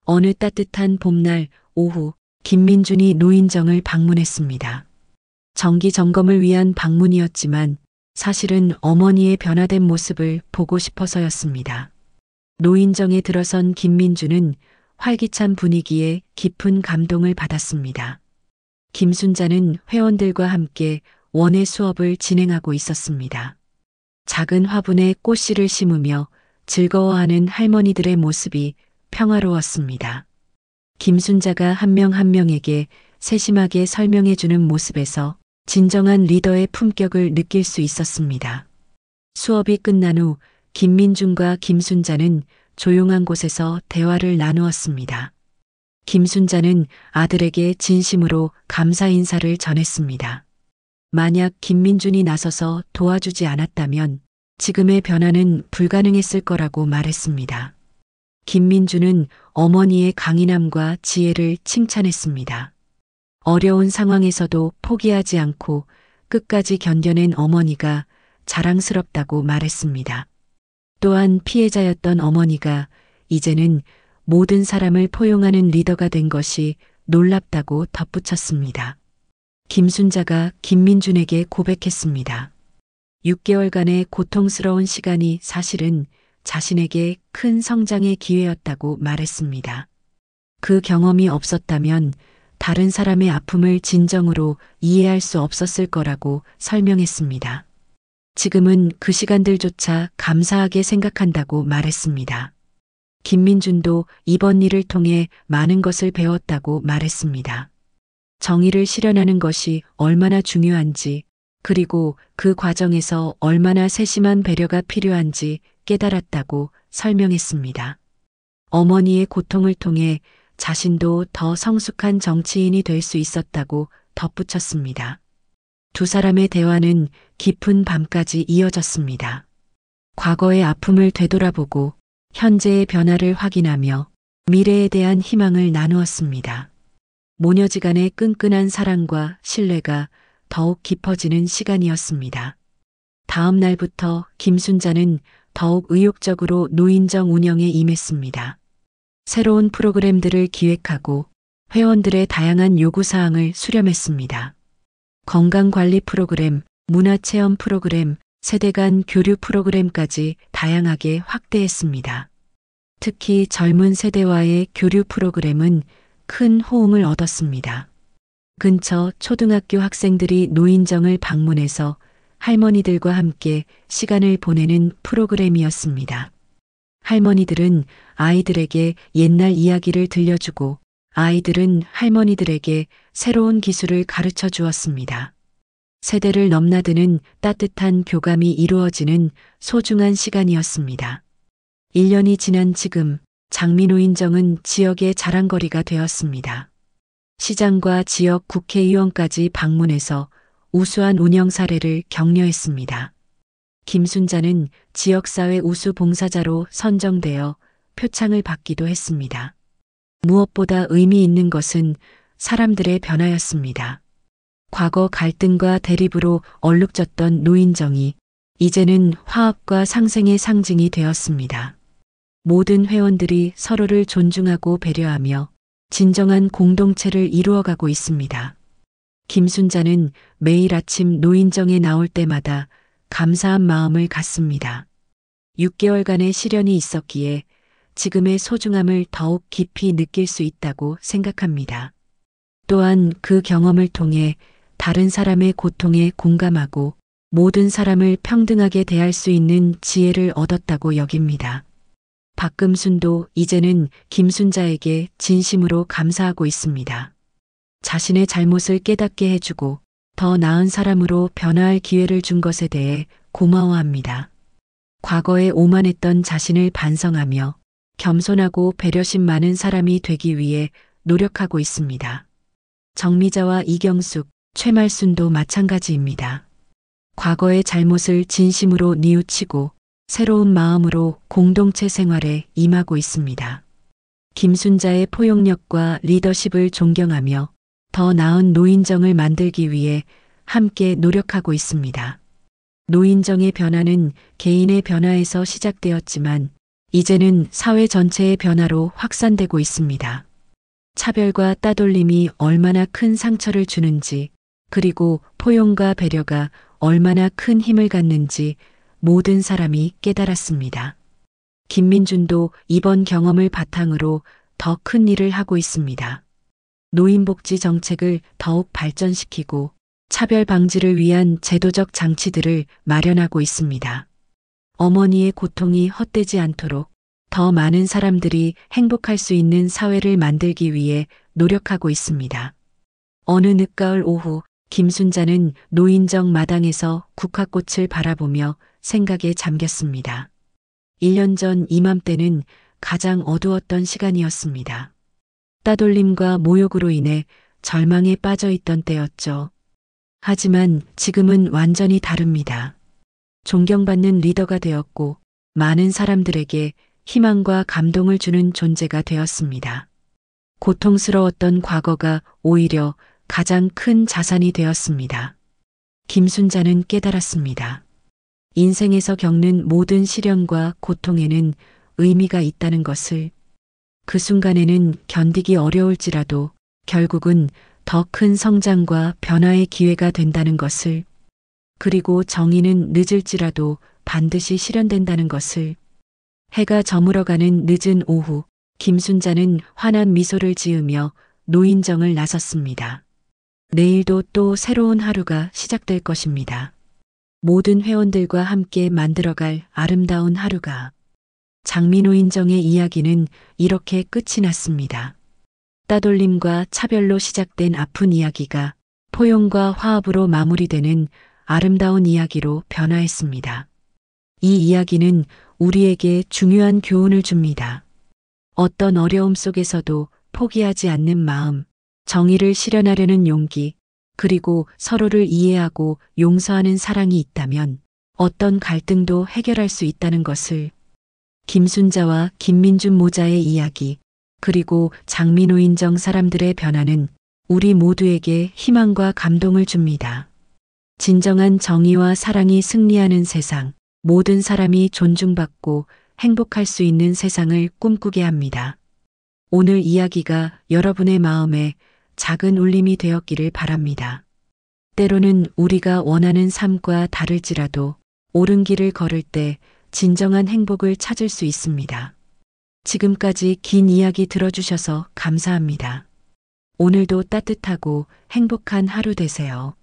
어느 따뜻한 봄날 오후 김민준이 노인정을 방문했습니다. 정기 점검을 위한 방문이었지만 사실은 어머니의 변화된 모습을 보고 싶어서였습니다. 노인정에 들어선 김민준은 활기찬 분위기에 깊은 감동을 받았습니다. 김순자는 회원들과 함께 원예 수업을 진행하고 있었습니다. 작은 화분에 꽃씨를 심으며 즐거워하는 할머니들의 모습이 평화로웠습니다. 김순자가 한 명 한 명에게 세심하게 설명해주는 모습에서 진정한 리더의 품격을 느낄 수 있었습니다. 수업이 끝난 후 김민준과 김순자는 조용한 곳에서 대화를 나누었습니다. 김순자는 아들에게 진심으로 감사 인사를 전했습니다. 만약 김민준이 나서서 도와주지 않았다면 지금의 변화는 불가능했을 거라고 말했습니다. 김민준은 어머니의 강인함과 지혜를 칭찬했습니다. 어려운 상황에서도 포기하지 않고 끝까지 견뎌낸 어머니가 자랑스럽다고 말했습니다. 또한 피해자였던 어머니가 이제는 모든 사람을 포용하는 리더가 된 것이 놀랍다고 덧붙였습니다. 김순자가 김민준에게 고백했습니다. 6개월간의 고통스러운 시간이 사실은 자신에게 큰 성장의 기회였다고 말했습니다. 그 경험이 없었다면 다른 사람의 아픔을 진정으로 이해할 수 없었을 거라고 설명했습니다. 지금은 그 시간들조차 감사하게 생각한다고 말했습니다. 김민준도 이번 일을 통해 많은 것을 배웠다고 말했습니다. 정의를 실현하는 것이 얼마나 중요한지 그리고 그 과정에서 얼마나 세심한 배려가 필요한지 깨달았다고 설명했습니다. 어머니의 고통을 통해 자신도 더 성숙한 정치인이 될 수 있었다고 덧붙였습니다. 두 사람의 대화는 깊은 밤까지 이어졌습니다. 과거의 아픔을 되돌아보고 현재의 변화를 확인하며 미래에 대한 희망을 나누었습니다. 모녀지간의 끈끈한 사랑과 신뢰가 더욱 깊어지는 시간이었습니다. 다음 날부터 김순자는 더욱 의욕적으로 노인정 운영에 임했습니다. 새로운 프로그램들을 기획하고 회원들의 다양한 요구사항을 수렴했습니다. 건강관리 프로그램, 문화체험 프로그램, 세대 간 교류 프로그램까지 다양하게 확대했습니다. 특히 젊은 세대와의 교류 프로그램은 큰 호응을 얻었습니다. 근처 초등학교 학생들이 노인정을 방문해서 할머니들과 함께 시간을 보내는 프로그램이었습니다. 할머니들은 아이들에게 옛날 이야기를 들려주고 아이들은 할머니들에게 새로운 기술을 가르쳐 주었습니다. 세대를 넘나드는 따뜻한 교감이 이루어지는 소중한 시간이었습니다. 1년이 지난 지금 장미노인정은 지역의 자랑거리가 되었습니다. 시장과 지역 국회의원까지 방문해서 우수한 운영 사례를 격려했습니다. 김순자는 지역사회 우수 봉사자로 선정되어 표창을 받기도 했습니다. 무엇보다 의미 있는 것은 사람들의 변화였습니다. 과거 갈등과 대립으로 얼룩졌던 노인정이 이제는 화합과 상생의 상징이 되었습니다. 모든 회원들이 서로를 존중하고 배려하며 진정한 공동체를 이루어가고 있습니다. 김순자는 매일 아침 노인정에 나올 때마다 감사한 마음을 갖습니다. 6개월간의 시련이 있었기에 지금의 소중함을 더욱 깊이 느낄 수 있다고 생각합니다. 또한 그 경험을 통해 다른 사람의 고통에 공감하고 모든 사람을 평등하게 대할 수 있는 지혜를 얻었다고 여깁니다. 박금순도 이제는 김순자에게 진심으로 감사하고 있습니다. 자신의 잘못을 깨닫게 해주고 더 나은 사람으로 변화할 기회를 준 것에 대해 고마워합니다. 과거에 오만했던 자신을 반성하며 겸손하고 배려심 많은 사람이 되기 위해 노력하고 있습니다. 정미자와 이경숙, 최말순도 마찬가지입니다. 과거의 잘못을 진심으로 뉘우치고 새로운 마음으로 공동체 생활에 임하고 있습니다. 김순자의 포용력과 리더십을 존경하며 더 나은 노인정을 만들기 위해 함께 노력하고 있습니다. 노인정의 변화는 개인의 변화에서 시작되었지만 이제는 사회 전체의 변화로 확산되고 있습니다. 차별과 따돌림이 얼마나 큰 상처를 주는지, 그리고 포용과 배려가 얼마나 큰 힘을 갖는지 모든 사람이 깨달았습니다. 김민준도 이번 경험을 바탕으로 더 큰 일을 하고 있습니다. 노인복지 정책을 더욱 발전시키고 차별 방지를 위한 제도적 장치들을 마련하고 있습니다. 어머니의 고통이 헛되지 않도록 더 많은 사람들이 행복할 수 있는 사회를 만들기 위해 노력하고 있습니다. 어느 늦가을 오후 김순자는 노인정 마당에서 국화꽃을 바라보며 생각에 잠겼습니다. 1년 전 이맘때는 가장 어두웠던 시간이었습니다. 따돌림과 모욕으로 인해 절망에 빠져 있던 때였죠. 하지만 지금은 완전히 다릅니다. 존경받는 리더가 되었고 많은 사람들에게 희망과 감동을 주는 존재가 되었습니다. 고통스러웠던 과거가 오히려 가장 큰 자산이 되었습니다. 김순자는 깨달았습니다. 인생에서 겪는 모든 시련과 고통에는 의미가 있다는 것을, 그 순간에는 견디기 어려울지라도 결국은 더 큰 성장과 변화의 기회가 된다는 것을, 그리고 정의는 늦을지라도 반드시 실현된다는 것을. 해가 저물어가는 늦은 오후, 김순자는 환한 미소를 지으며 노인정을 나섰습니다. 내일도 또 새로운 하루가 시작될 것입니다. 모든 회원들과 함께 만들어갈 아름다운 하루가. 장미노인정의 이야기는 이렇게 끝이 났습니다. 따돌림과 차별로 시작된 아픈 이야기가 포용과 화합으로 마무리되는 아름다운 이야기로 변화했습니다. 이 이야기는 우리에게 중요한 교훈을 줍니다. 어떤 어려움 속에서도 포기하지 않는 마음, 정의를 실현하려는 용기, 그리고 서로를 이해하고 용서하는 사랑이 있다면 어떤 갈등도 해결할 수 있다는 것을. 김순자와 김민준 모자의 이야기, 그리고 장민호인정 사람들의 변화는 우리 모두에게 희망과 감동을 줍니다. 진정한 정의와 사랑이 승리하는 세상, 모든 사람이 존중받고 행복할 수 있는 세상을 꿈꾸게 합니다. 오늘 이야기가 여러분의 마음에 작은 울림이 되었기를 바랍니다. 때로는 우리가 원하는 삶과 다를지라도 옳은 길을 걸을 때 진정한 행복을 찾을 수 있습니다. 지금까지 긴 이야기 들어주셔서 감사합니다. 오늘도 따뜻하고 행복한 하루 되세요.